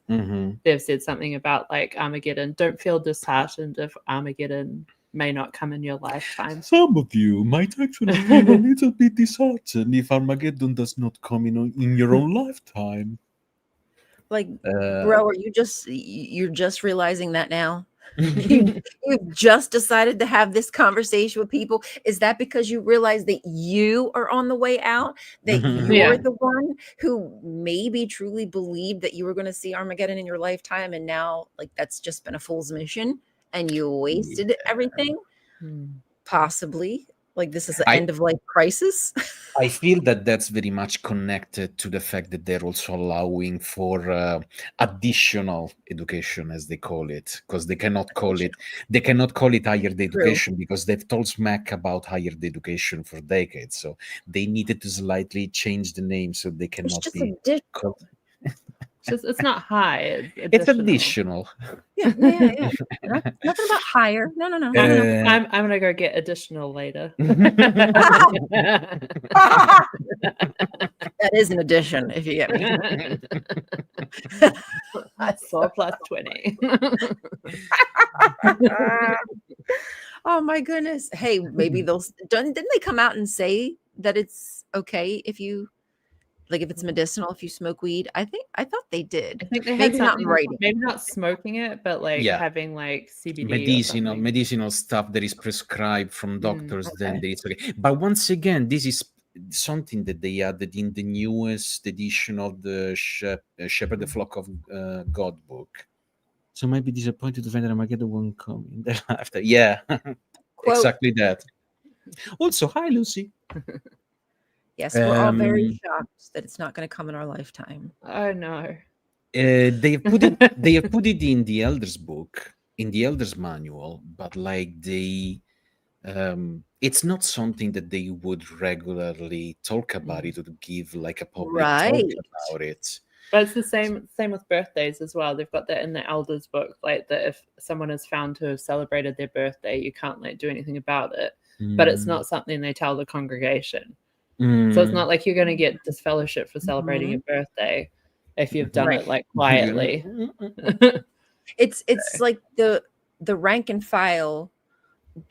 They've said something about like Armageddon. Don't feel disheartened if Armageddon may not come in your lifetime. Some of you might actually feel a little bit disheartened if Armageddon does not come in your own lifetime. Like, bro, you're just realizing that now? You've just decided to have this conversation with people. Is that because you realize that you are on the way out, that you're the one who maybe truly believed that you were going to see Armageddon in your lifetime, and now like that's just been a fool's mission and you wasted everything? Possibly. Like this is an end of life crisis. I feel that that's very much connected to the fact that they're also allowing for additional education, as they call it, because they cannot call it higher education because they've told smack about higher education for decades. So they needed to slightly change the name so they cannot be called. It's not high. It's additional. Yeah. Nothing about higher. No. I'm gonna go get additional later. That is an addition, if you get me. That's 4 plus 20. Oh my goodness. Hey, maybe didn't they come out and say that it's okay if you, like if it's medicinal if you smoke weed? I thought they did. I think they had maybe not in writing. Maybe not smoking it, but like having like CBD medicinal stuff that is prescribed from doctors. Then it's okay. But once again, this is something that they added in the newest edition of the Shepherd the Flock of God book. So might be disappointed to find that Armageddon won't come in their lifetime. Yeah, exactly that. Also, hi Lucy. Yes, we're all very shocked that it's not going to come in our lifetime. Oh no. They have put it in the Elders book, in the Elders manual, but like it's not something that they would regularly talk about it or give like a public talk about it. But it's the same with birthdays as well. They've got that in the Elders book, like that if someone is found to have celebrated their birthday, you can't like do anything about it. But it's not something they tell the congregation. So it's not like you're going to get disfellowship for celebrating your birthday if you've done it like quietly. It's like the rank and file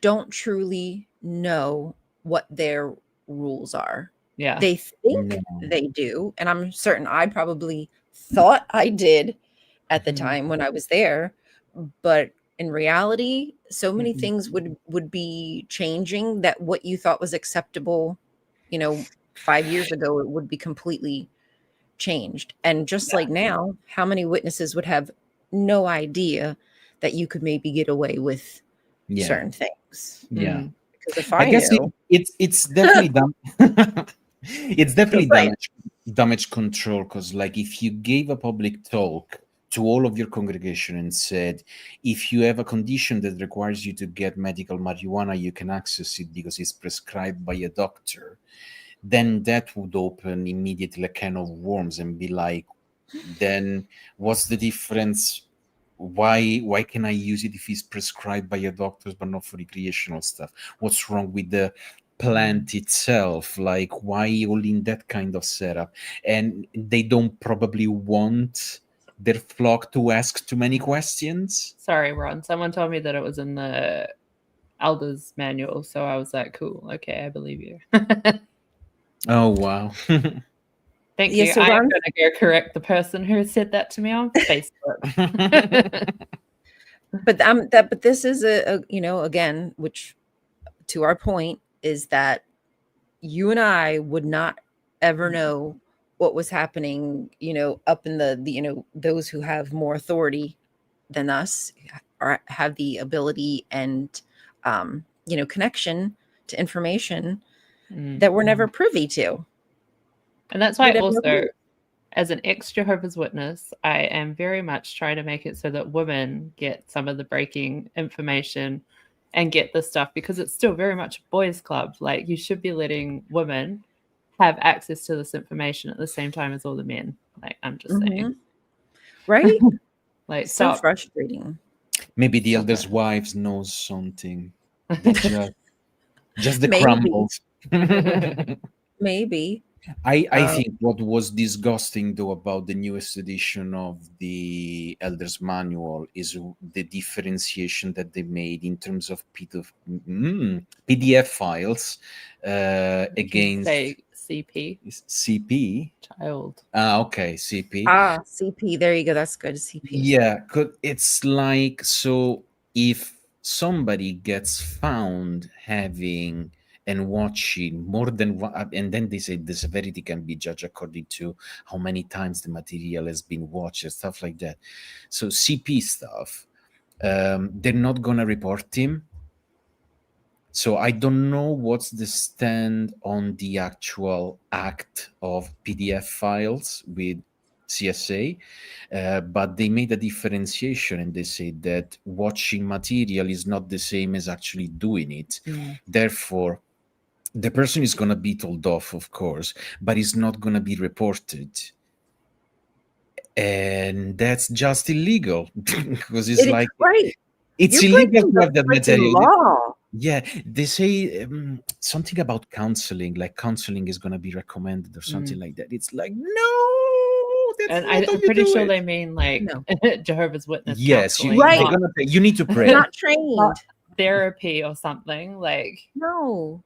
don't truly know what their rules are. Yeah, they think they do, and I'm certain I probably thought I did at the time when I was there, but in reality, so many things would be changing that what you thought was acceptable, 5 years ago, it would be completely changed. And just like now, how many witnesses would have no idea that you could maybe get away with certain things? Yeah. Because if I guess it's definitely it's definitely damage control, because like if you gave a public talk to all of your congregation and said, if you have a condition that requires you to get medical marijuana, you can access it because it's prescribed by a doctor, then that would open immediately a can of worms and be like, then what's the difference? Why can I use it if it's prescribed by a doctor but not for recreational stuff? What's wrong with the plant itself? Like, why all in that kind of setup? And they don't probably want their flock to ask too many questions. Sorry, Ron. Someone told me that it was in the Elders manual, so I was like, cool, okay, I believe you. Oh wow. Thank Yeah, you. so I'm Ron- going to go correct the person who said that to me on Facebook. but this is a again, which to our point is that you and I would not ever know what was happening, up in the those who have more authority than us or have the ability and connection to information that we're never privy to. And that's why We'd have no also, clue. as an ex-Jehovah's Witness, I am very much trying to make it so that women get some of the breaking information and get this stuff, because it's still very much a boys' club. Like, you should be letting women have access to this information at the same time as all the men. Like, I'm just saying. Right? Like, So stop. frustrating. Maybe the Stop elders' it. wives knows something. Just the Maybe. crumbles. Maybe. I think what was disgusting though about the newest edition of the Elders Manual is the differentiation that they made in terms of PDF files against Say CP. CP. Child. Okay, CP. CP. There you go. That's good. CP. Yeah, it's like, so if somebody gets found having and watching more than one, and then they say the severity can be judged according to how many times the material has been watched and stuff like that. So CP stuff, they're not gonna report him. So I don't know what's the stand on the actual act of PDF files with CSA, but they made a differentiation and they say that watching material is not the same as actually doing it. Therefore, the person is going to be told off, of course, but it's not going to be reported. And that's just illegal because it's like, right. it's You're illegal to breaking have that the freaking material. law. Yeah, they say something about counseling, like counseling is going to be recommended or something like that. It's like, no, that's And not how I'm you pretty do sure it. they mean like No. Jehovah's Witness. Yes, counseling, Right. they're gonna say, you need to pray. Not trained. Therapy or something. Like, No.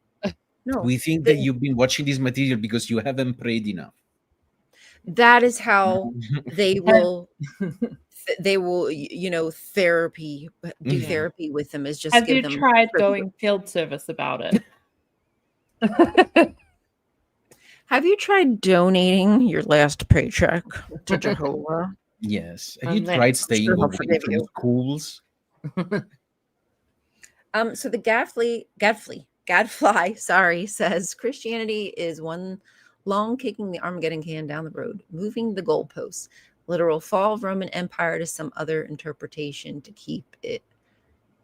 We think that you've been watching this material because you haven't prayed enough. That is how they will therapy do therapy with them, is just have give you them tried scripture. going field service about it? Have you tried donating your last paycheck to Jehovah? Yes. Have And you then- tried staying Sure, he'll away forgive from you. schools? So the Gadfly, sorry, says Christianity is one long kicking the Armageddon can down the road, moving the goalposts, literal fall of Roman Empire to some other interpretation to keep it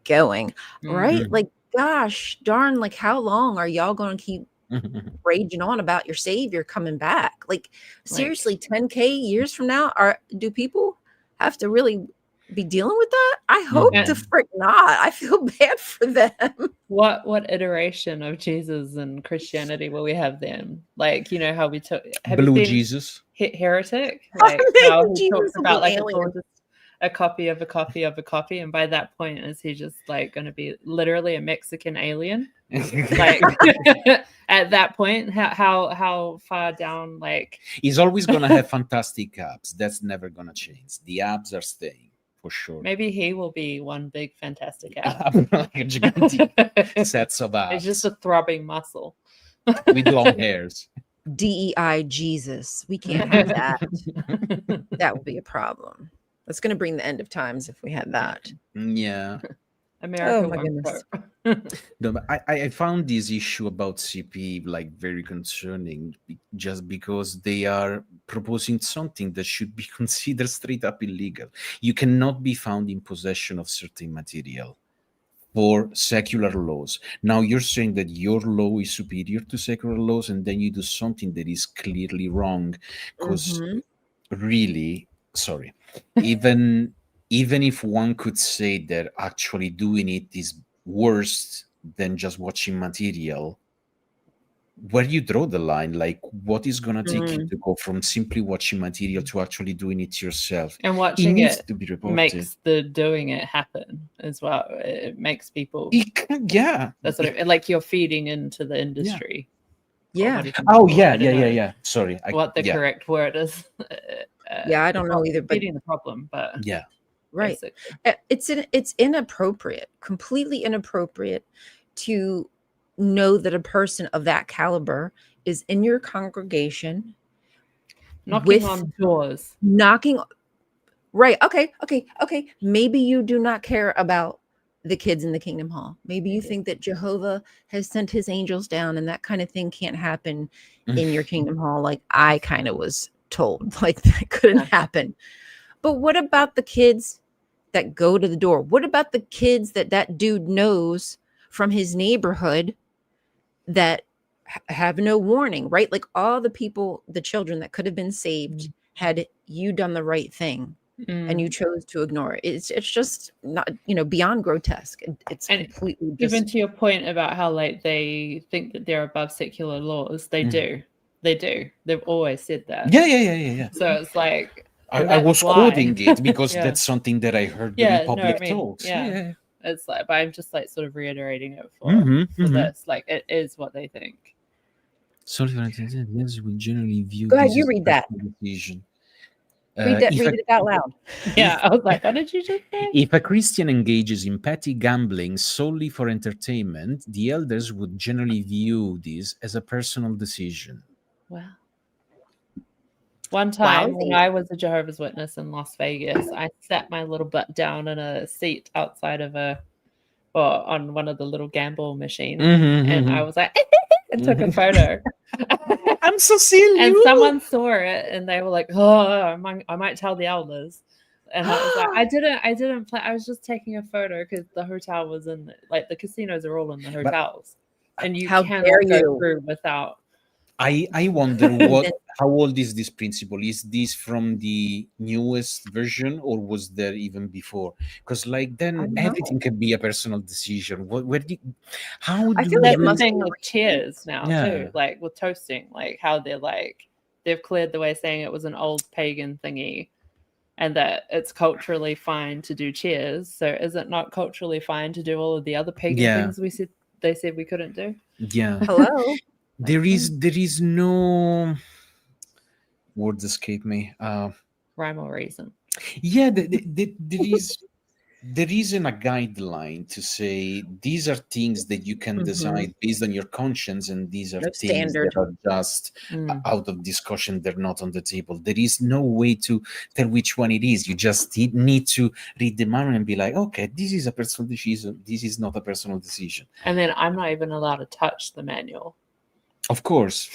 going. Right? Like, gosh darn, like, how long are y'all going to keep raging on about your savior coming back? Like, seriously, 10K years from now, do people have to really be dealing with that? I hope to frick not. I feel bad for them. What iteration of Jesus and Christianity will we have then? Like, you know how we took Blue Jesus. Heretic? Like how he Jesus talks will about be like it's alien. all just a copy of a copy of a copy, and by that point is he just like going to be literally a Mexican alien? Like at that point, how far down? Like, he's always gonna have fantastic abs. That's never gonna change. The abs are staying for sure. maybe he will be one big fantastic ab. Like a gigantic sets of abs. It's just a throbbing muscle with long hairs. DEI Jesus. We can't have that. That would be a problem. That's going to bring the end of times if we had that. Yeah. America. Oh my goodness. No, but I found this issue about CP like very concerning, just because they are proposing something that should be considered straight up illegal. You cannot be found in possession of certain material for secular laws. Now you're saying that your law is superior to secular laws, and then you do something that is clearly wrong. Because really, sorry, even if one could say that actually doing it is worse than just watching material, where you draw the line? Like, what is going to take you to go from simply watching material to actually doing it yourself? And watching needs it to be reported. makes the doing it happen as well. It makes people. Yeah, that's what like you're feeding into the industry. Yeah. Oh yeah. So sorry. what the correct word is. Yeah, I don't know either, but repeating the problem, but Yeah. right. basically. It's inappropriate, completely inappropriate to know that a person of that caliber is in your congregation Knocking on doors. Right. Okay. Maybe you do not care about the kids in the Kingdom Hall. Maybe you think that Jehovah has sent his angels down and that kind of thing can't happen in your Kingdom Hall. Like I kind of was told, like that couldn't happen. But what about the kids that go to the door? What about the kids that dude knows from his neighborhood that have no warning, right? Like all the people, the children that could have been saved had you done the right thing. And you chose to ignore it. It's just not, beyond grotesque. It's and completely even to your point about how like they think that they're above secular laws. They do. They've always said that. Yeah. So it's like I was quoting it because that's something that I heard in public talks. Yeah. It's like, but I'm just like sort of reiterating it for this. Like it is what they think. Sorry, yes, we generally view. Go ahead, you read that. Decision. Read it out loud. Yeah, I was like, what did you just say? If a Christian engages in petty gambling solely for entertainment, the elders would generally view this as a personal decision. Well, one time when I was a Jehovah's Witness in Las Vegas, I sat my little butt down in a seat outside of on one of the little gamble machines, and I was like, and took a photo. I'm so silly. And someone saw it, and they were like, "Oh, I might tell the elders." And I was like, I didn't play. I was just taking a photo because the hotel was in, like, the casinos are all in the hotels, and you can't go through without. I wonder how old is this principle? Is this from the newest version, or was there even before? Because like then everything can be a personal decision. I feel like the thing with cheers now too, like with toasting, like how they've cleared the way, saying it was an old pagan thingy, and that it's culturally fine to do cheers. So is it not culturally fine to do all of the other pagan things they said we couldn't do? Yeah. Hello. There is no words escape me. Rhyme or reason. Yeah, there isn't a guideline to say these are things that you can decide based on your conscience, and these are things that are just out of discussion. They're not on the table. There is no way to tell which one it is. You just need to read the manual and be like, okay, this is a personal decision. This is not a personal decision. And then I'm not even allowed to touch the manual. Of course.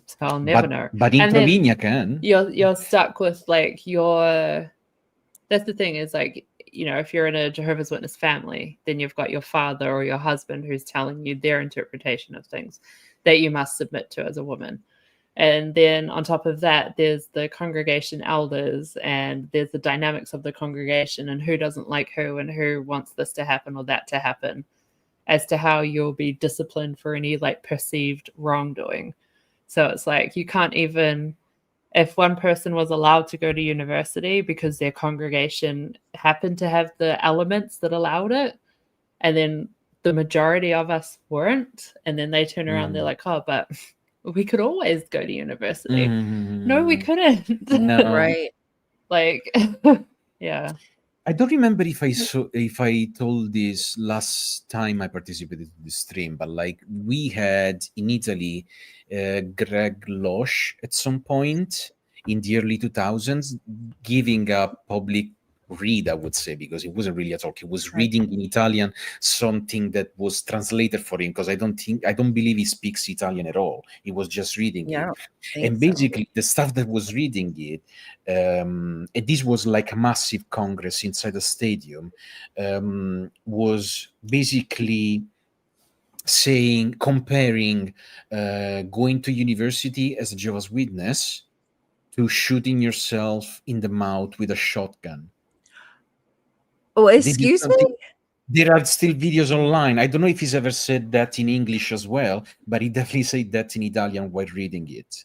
So I'll never know. But in Slovenia can. You're stuck with like that's the thing is, like, if you're in a Jehovah's Witness family, then you've got your father or your husband who's telling you their interpretation of things that you must submit to as a woman. And then on top of that, there's the congregation elders, and there's the dynamics of the congregation and who doesn't like who and who wants this to happen or that to happen, as to how you'll be disciplined for any like perceived wrongdoing. So it's like you can't even, if one person was allowed to go to university because their congregation happened to have the elements that allowed it, and then the majority of us weren't, and then they turn around, they're like, oh, but we could always go to university. No, we couldn't. No. Right. Like, yeah. I don't remember if I told this last time I participated in the stream, but like we had in Italy, Greg Losh at some point in the early 2000s giving a public read, I would say, because it wasn't really a talk. He was reading in Italian something that was translated for him, because I don't believe he speaks Italian at all. He was just reading it. And basically the stuff that was reading it, and this was like a massive congress inside a stadium, was basically comparing going to university as a Jehovah's Witness to shooting yourself in the mouth with a shotgun. Oh, excuse me? There are still videos online. I don't know if he's ever said that in English as well, but he definitely said that in Italian while reading it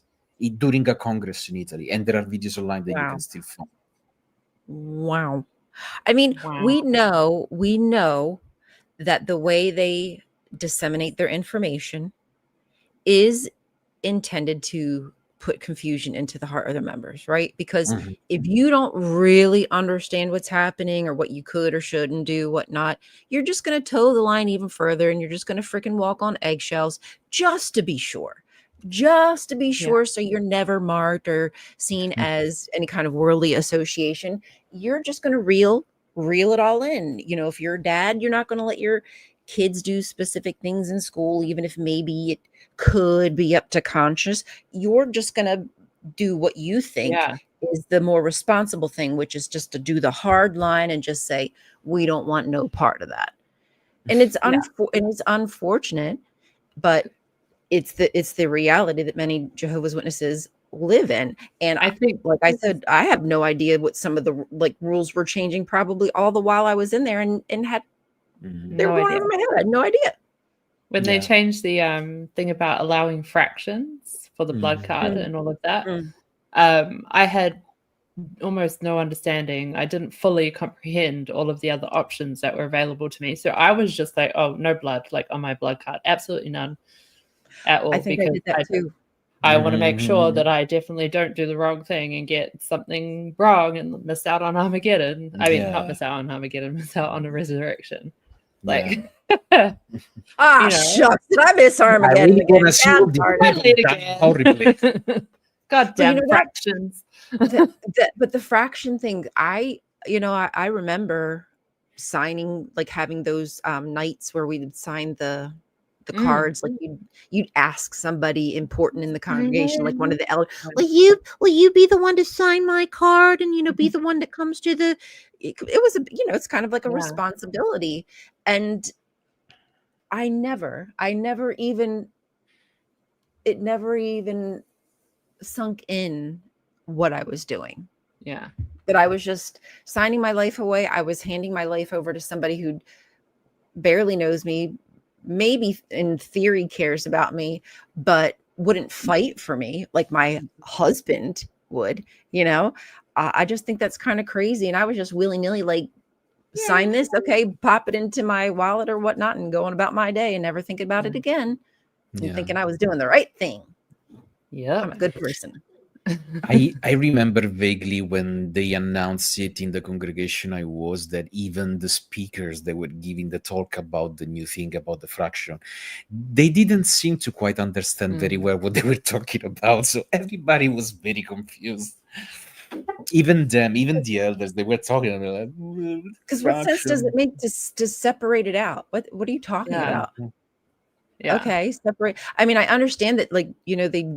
during a congress in Italy. And there are videos online that you can still find. Wow. I mean, we know that the way they disseminate their information is intended to put confusion into the heart of the members, right? Because Mhm. if you don't really understand what's happening or what you could or shouldn't do, whatnot, you're just going to toe the line even further, and you're just going to freaking walk on eggshells just to be sure. Just to be sure, so you're never marked or seen as any kind of worldly association. You're just going to reel it all in. You know, if you're a dad, you're not going to let your kids do specific things in school, even if maybe it could be up to conscience. You're just going to do what you think is the more responsible thing, which is just to do the hard line and just say, we don't want no part of that. And it's unfortunate, but it's the reality that many Jehovah's Witnesses live in. And I think, like I said, I have no idea what some of the like rules were changing probably all the while I was in there, and had they were going over my head. I had no idea. When they changed the thing about allowing fractions for the blood card and all of that, I had almost no understanding. I didn't fully comprehend all of the other options that were available to me. So I was just like, oh, no blood, like on my blood card. Absolutely none at all. I think I did that too. I want to make sure that I definitely don't do the wrong thing and get something wrong and miss out on Armageddon. I mean, not miss out on Armageddon, miss out on a resurrection. Like, shucks, did I miss Armageddon again? God damn fractions. But the fraction thing, I remember signing, like having those nights where we would sign the cards, like you'd ask somebody important in the congregation, like one of the elders, will you be the one to sign my card, and be the one that comes to the, it was it's kind of like a responsibility. And it never even sunk in what I was doing. That I was just signing my life away. I was handing my life over to somebody who barely knows me, maybe in theory cares about me, but wouldn't fight for me like my husband would. I just think that's kind of crazy. And I was just willy-nilly like, sign this, okay, pop it into my wallet or whatnot, and going about my day and never thinking about it again, and thinking I was doing the right thing. I'm a good person. I remember vaguely when they announced it in the congregation I was, that even the speakers that were giving the talk about the new thing about the fraction, they didn't seem to quite understand very well what they were talking about. So everybody was very confused. Even the elders, they were talking and they're like, because what sense does it make to separate it out? What are you talking about? Okay, separate. I mean, I understand that, like, they,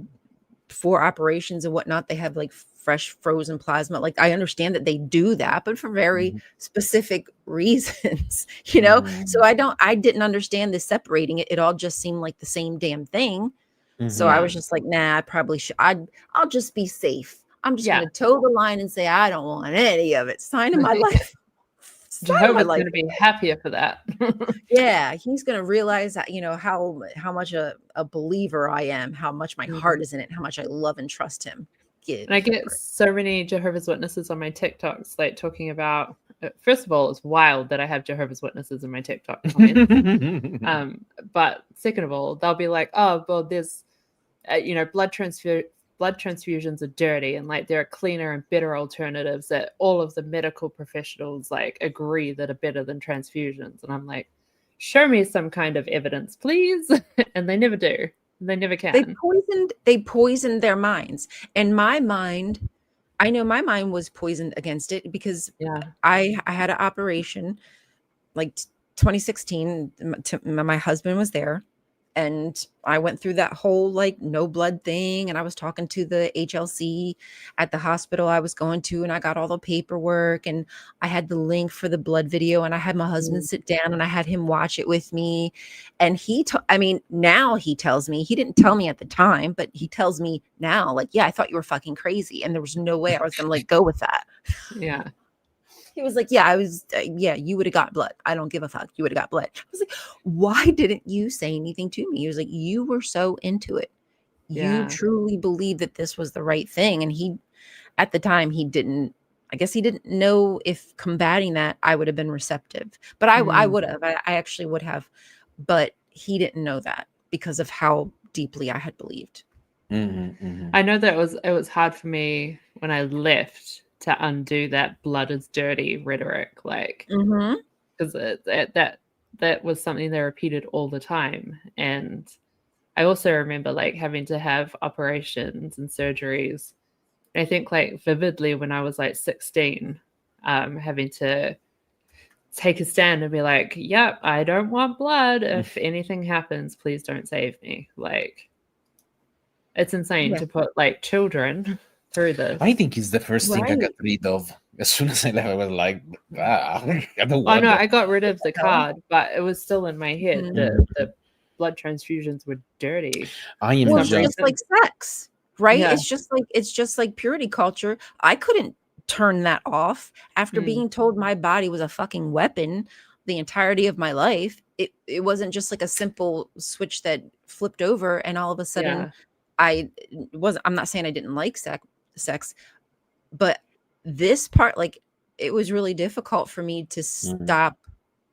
for operations and whatnot, they have like fresh frozen plasma. Like, I understand that they do that, but for very specific reasons, So I didn't understand this separating it. It all just seemed like the same damn thing. So I was just like, nah, I probably should. I'll just be safe. I'm just going to toe the line and say, I don't want any of it. Sign in my life. Jehovah's going to be happier for that. Yeah, he's going to realize that, how much a believer I am, how much my heart is in it, how much I love and trust him. And I get so many Jehovah's Witnesses on my TikToks, like talking about, first of all, it's wild that I have Jehovah's Witnesses in my TikTok comments. But second of all, they'll be like, oh, well, there's, blood transfusions are dirty, and like there are cleaner and better alternatives that all of the medical professionals like agree that are better than transfusions. And I'm like, show me some kind of evidence, please. And they never do. They never can. They poisoned their minds. And my mind, I know my mind was poisoned against it, because I had an operation like 2016. My husband was there. And I went through that whole like no blood thing, and I was talking to the HLC at the hospital I was going to, and I got all the paperwork, and I had the link for the blood video, and I had my husband sit down and I had him watch it with me. And now he tells me, he didn't tell me at the time, but he tells me now, like, yeah, I thought you were fucking crazy, and there was no way I was going to like go with that. Yeah. He was like, yeah, I was, you would have got blood. I don't give a fuck. You would have got blood. I was like, why didn't you say anything to me? He was like, you were so into it. You truly believed that this was the right thing. And at the time, he didn't know if combating that, I would have been receptive, but I would have, I actually would have, but he didn't know that because of how deeply I had believed. I know that it was hard for me when I left to undo that blood is dirty rhetoric, like, because that was something they repeated all the time. And I also remember like having to have operations and surgeries. And I think like vividly when I was like 16, having to take a stand and be like, yep, I don't want blood. If anything happens, please don't save me. Like, it's insane to put like children through this. I think it's the first thing I got rid of. As soon as I left, I was like, I don't want I got rid of the card, but it was still in my head. The blood transfusions were dirty. It's just like sex, right? Yeah. It's just like purity culture. I couldn't turn that off after being told my body was a fucking weapon the entirety of my life. It wasn't just like a simple switch that flipped over and all of a sudden I'm not saying I didn't like sex, but this part, like, it was really difficult for me to stop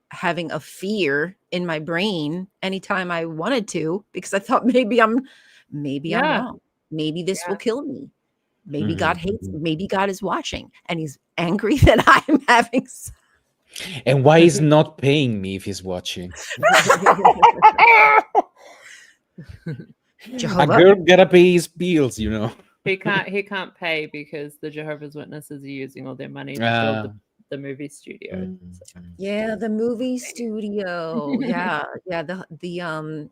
having a fear in my brain anytime I wanted to, because I thought maybe I'm wrong. Maybe this will kill me. Maybe God hates me. Maybe God is watching and he's angry that I'm having and why is not paying me if he's watching? Jehovah? A girl gotta pay his bills, you know. He can't pay because the Jehovah's Witnesses are using all their money to build the movie studio. Yeah, the movie studio. Yeah, the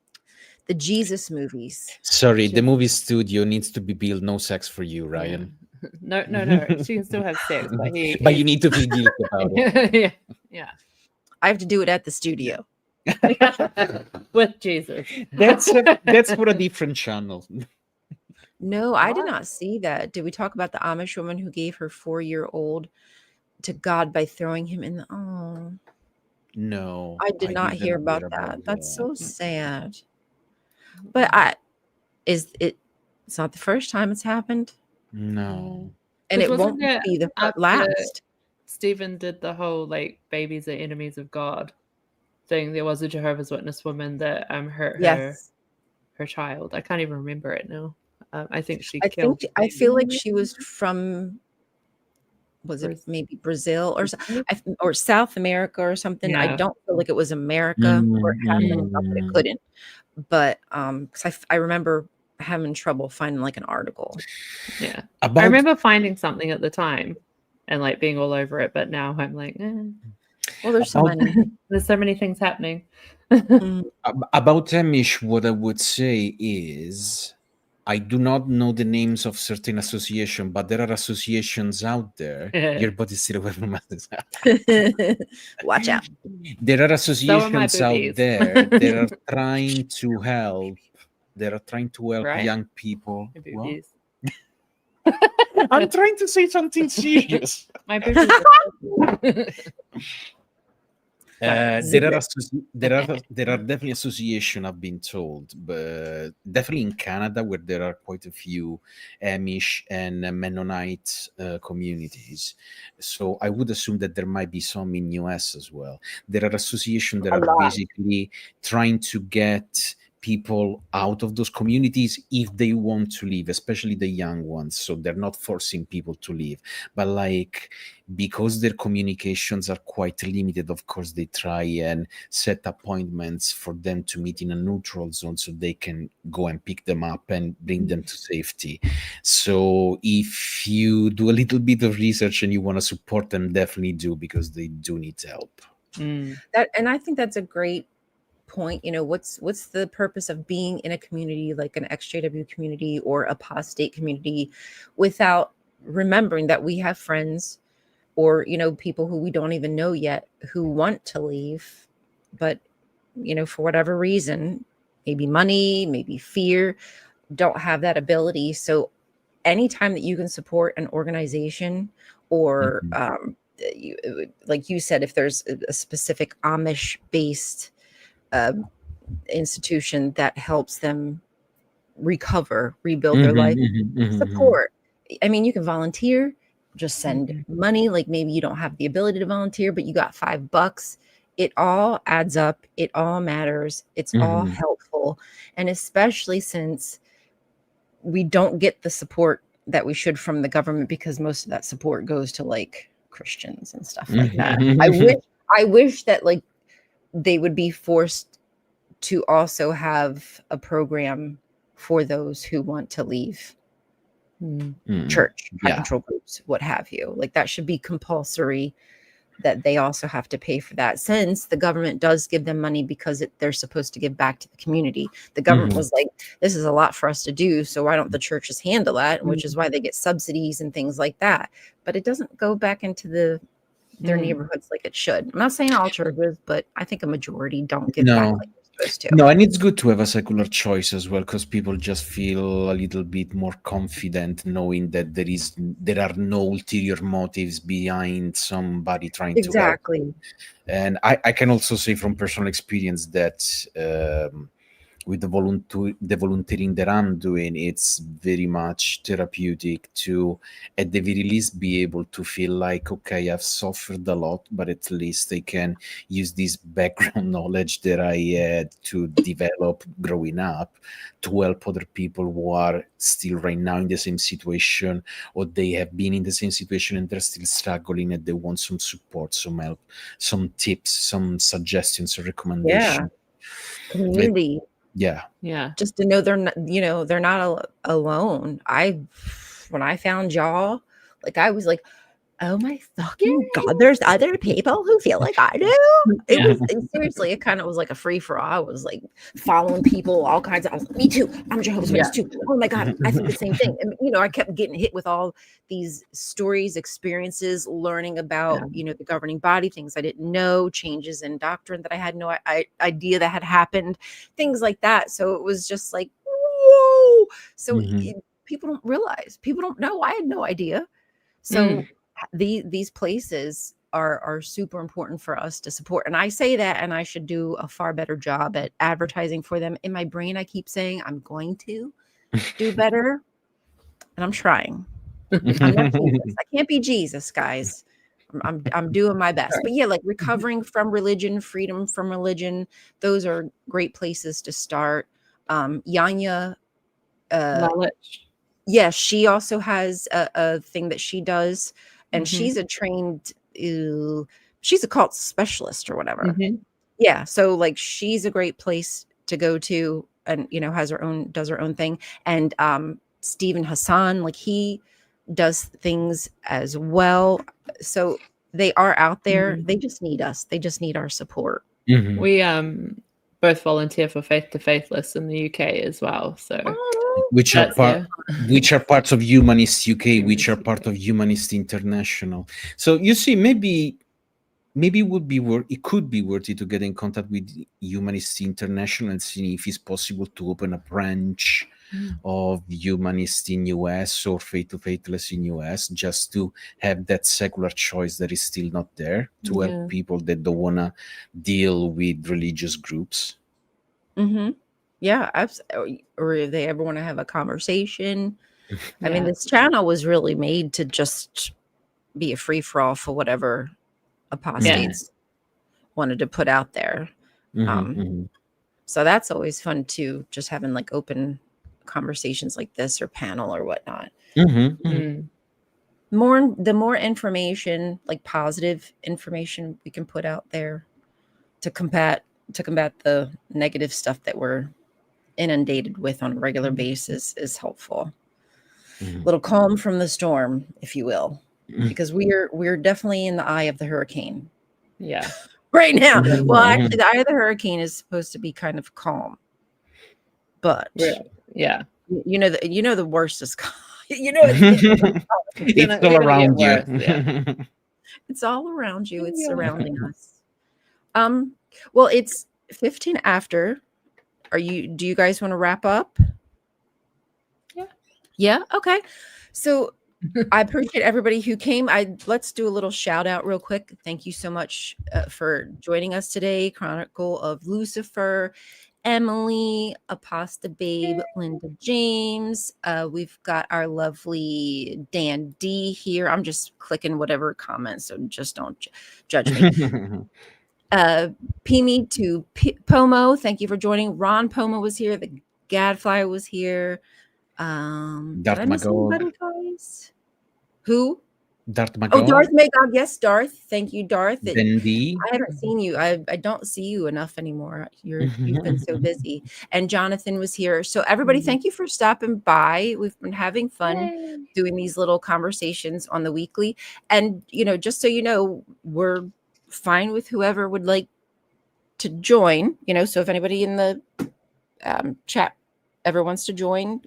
Jesus movies. Sorry, the movie studio needs to be built. No sex for you, Ryan. No. She can still have sex, but you need to feel guilty about it. Yeah. I have to do it at the studio. With Jesus. That's for a different channel. No, I did not see that. Did we talk about the Amish woman who gave her 4-year-old to God by throwing him in the No, I did not hear about that. That's so sad. But it's not the first time it's happened. No. And it won't be the last. Stephen did the whole like babies are enemies of God thing. There was a Jehovah's Witness woman that hurt her child. I can't even remember it now. I think she killed. I feel like she was from, was it maybe Brazil or South America or something? Yeah. I don't feel like it was America or it happened. Not that it couldn't, but because I remember having trouble finding like an article. Yeah, I remember finding something at the time and like being all over it, but now I'm like, well, there's so many things happening. About Amish, what I would say is, I do not know the names of certain associations, but there are associations out there. Your body's still away from us. Watch out. There are associations out there that are trying to help. They are trying to help young people. I'm trying to say something serious. My boobies. There are definitely associations, I've been told, but definitely in Canada where there are quite a few Amish and Mennonite communities. So I would assume that there might be some in US as well. There are associations that are basically trying to get people out of those communities if they want to leave, especially the young ones. So they're not forcing people to leave, but like, because their communications are quite limited, of course they try and set appointments for them to meet in a neutral zone so they can go and pick them up and bring them to safety. So if you do a little bit of research and you want to support them, definitely do, because they do need help. And I think that's a great point. You know, what's the purpose of being in a community like an XJW community or apostate community without remembering that we have friends or, you know, people who we don't even know yet who want to leave, but, you know, for whatever reason, maybe money, maybe fear, don't have that ability. So anytime that you can support an organization or like you said, if there's a specific Amish based institution that helps them recover, rebuild their life, support. I mean, you can volunteer, just send money. Like maybe you don't have the ability to volunteer, but you got $5. It all adds up. It all matters. It's all helpful. And especially since we don't get the support that we should from the government, because most of that support goes to like Christians and stuff like that. I wish that like they would be forced to also have a program for those who want to leave church, high control groups, what have you. Like that should be compulsory, that they also have to pay for that, since the government does give them money because they're supposed to give back to the community. The government was like, this is a lot for us to do, so why don't the churches handle that? Which is why they get subsidies and things like that. But it doesn't go back into their neighborhoods like it should. I'm not saying all churches, but I think a majority don't give back like they're supposed to. No, and it's good to have a secular choice as well, because people just feel a little bit more confident knowing that there are no ulterior motives behind somebody trying to help. And I can also say from personal experience that with the volunteering that I'm doing, it's very much therapeutic to, at the very least, be able to feel like, okay, I've suffered a lot, but at least I can use this background knowledge that I had to develop growing up to help other people who are still right now in the same situation, or they have been in the same situation and they're still struggling and they want some support, some help, some tips, some suggestions or recommendations. Community. Yeah. Just to know they're not, they're not alone. When I found y'all, like I was like, oh my fucking God, there's other people who feel like I do. Seriously, it kind of was like a free for all. I was like following people, all kinds of, I was like, me too. I'm Jehovah's Witness too. Oh my God, I think the same thing. And I kept getting hit with all these stories, experiences, learning about, the governing body, things I didn't know, changes in doctrine that I had no idea that had happened, things like that. So it was just like, whoa. So people don't realize, people don't know. I had no idea. So these places are super important for us to support. And I say that, and I should do a far better job at advertising for them. In my brain, I keep saying I'm going to do better, and I'm trying. I'm not Jesus. I can't be Jesus, guys. I'm doing my best. But yeah, like recovering from religion, freedom from religion, those are great places to start. Yanya, she also has a thing that she does. And she's a trained, she's a cult specialist or whatever. Yeah. So like, she's a great place to go to, and, does her own thing. And Stephen Hassan, like he does things as well. So they are out there. They just need us. They just need our support. We both volunteer for Faith to Faithless in the UK as well. So which are parts of Humanist UK, which are part of Humanist International. So you see, maybe it could be worthy to get in contact with Humanist International and see if it's possible to open a branch of Humanist in US or Faith to Faithless in US, just to have that secular choice that is still not there, to help people that don't want to deal with religious groups. Yeah, absolutely. Or if they ever want to have a conversation. I mean, this channel was really made to just be a free for all for whatever apostates wanted to put out there. So that's always fun too, just having like open conversations like this or panel or whatnot. The more information, like positive information we can put out there to combat the negative stuff that we're inundated with on a regular basis is helpful. Little calm from the storm, if you will, because we're definitely in the eye of the hurricane. Right now. Well, actually, the eye of the hurricane is supposed to be kind of calm, but the worst is it's all around you. It's all around you. It's surrounding us. Well, it's 15 after. Do you guys want to wrap up? Yeah. Okay. So I appreciate everybody who came. Let's do a little shout out real quick. Thank you so much for joining us today. Chronicle of Lucifer, Emily, Apostate Babe, Linda James. We've got our lovely Dan D here. I'm just clicking whatever comments, so just don't judge me. Pimi to Pomo, thank you for joining. Ron Pomo was here. The Gadfly was here. Darth did I miss Magog. anybody, guys? Who? Darth Oh, Magog. Darth Magog. Yes, Darth. Thank you, Darth. Dendi. I haven't seen you. I don't see you enough anymore. You've been so busy. And Jonathan was here. So everybody, thank you for stopping by. We've been having fun Yay. doing these little conversations on the weekly. And just so you know, we're fine with whoever would like to join. So if anybody in the chat ever wants to join,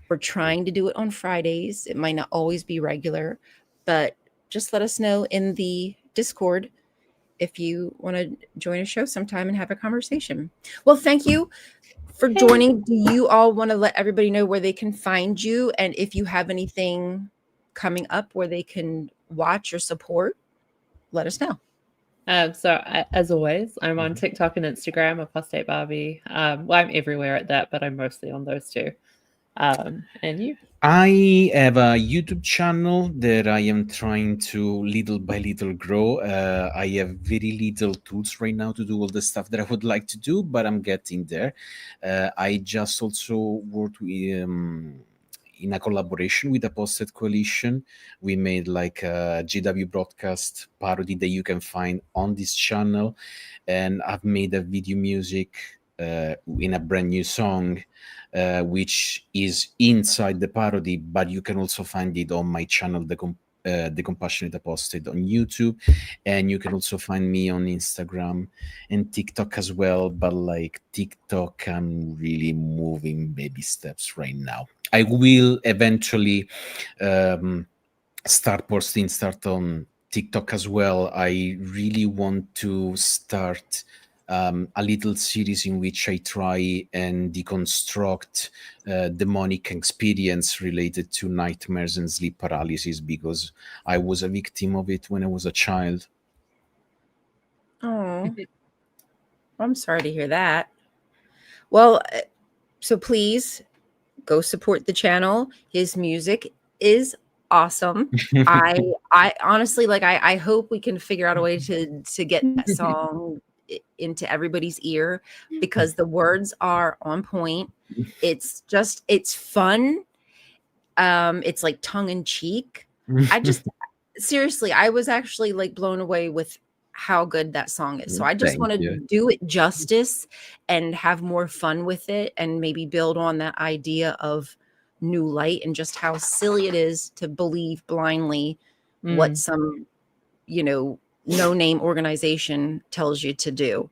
we're trying to do it on Fridays. It might not always be regular, but just let us know in the Discord if you want to join a show sometime and have a conversation. Well, thank you for joining. Do you all want to let everybody know where they can find you? And if you have anything coming up where they can watch or support, let us know. So as always, I'm on TikTok and Instagram, Apostate Barbie. Well, I'm everywhere at that, but I'm mostly on those two. And you? I have a YouTube channel that I am trying to little by little grow. I have very little tools right now to do all the stuff that I would like to do, but I'm getting there. I just also worked with, in a collaboration with Apostate Coalition. We made like a GW broadcast parody that you can find on this channel. And I've made a video music in a brand new song, which is inside the parody, but you can also find it on my channel, The Compassionate Apostate on YouTube, and you can also find me on Instagram and TikTok as well. But like TikTok, I'm really moving baby steps right now. I will eventually start on TikTok as well. I really want to start a little series in which I try and deconstruct demonic experience related to nightmares and sleep paralysis, because I was a victim of it when I was a child. Oh, I'm sorry to hear that. Well, so please go support the channel. His music is awesome. I honestly, like, I hope we can figure out a way to get that song into everybody's ear, because the words are on point. It's fun. It's like tongue in cheek. Seriously, I was actually like blown away with how good that song is. So I just want to do it justice and have more fun with it, and maybe build on that idea of new light and just how silly it is to believe blindly what some, no-name organization tells you to do.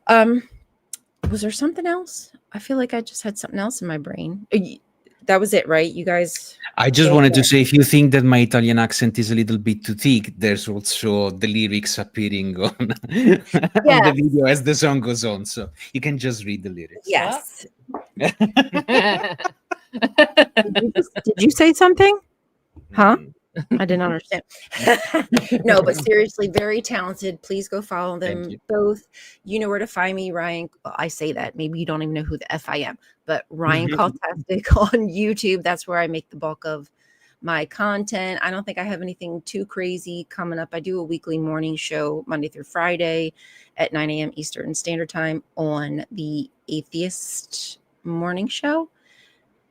Was there something else? I feel like I just had something else in my brain. That was it, right? You guys? I just wanted to say, if you think that my Italian accent is a little bit too thick, there's also the lyrics appearing on, on the video as the song goes on. So you can just read the lyrics. Yes. Did you say something? Huh? I didn't understand. No, but seriously, very talented. Please go follow them both. You know where to find me, Ryan. Well, I say that. Maybe you don't even know who the F I am, but Ryan Caltastic on YouTube. That's where I make the bulk of my content. I don't think I have anything too crazy coming up. I do a weekly morning show Monday through Friday at 9 a.m. Eastern Standard Time on the Atheist Morning Show.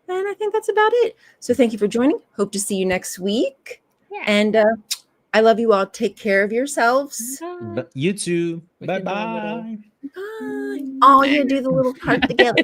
And I think that's about it. So thank you for joining. Hope to see you next week. Yeah. And I love you all. Take care of yourselves. You too. Bye-bye. Bye. Oh, you do the little heart together.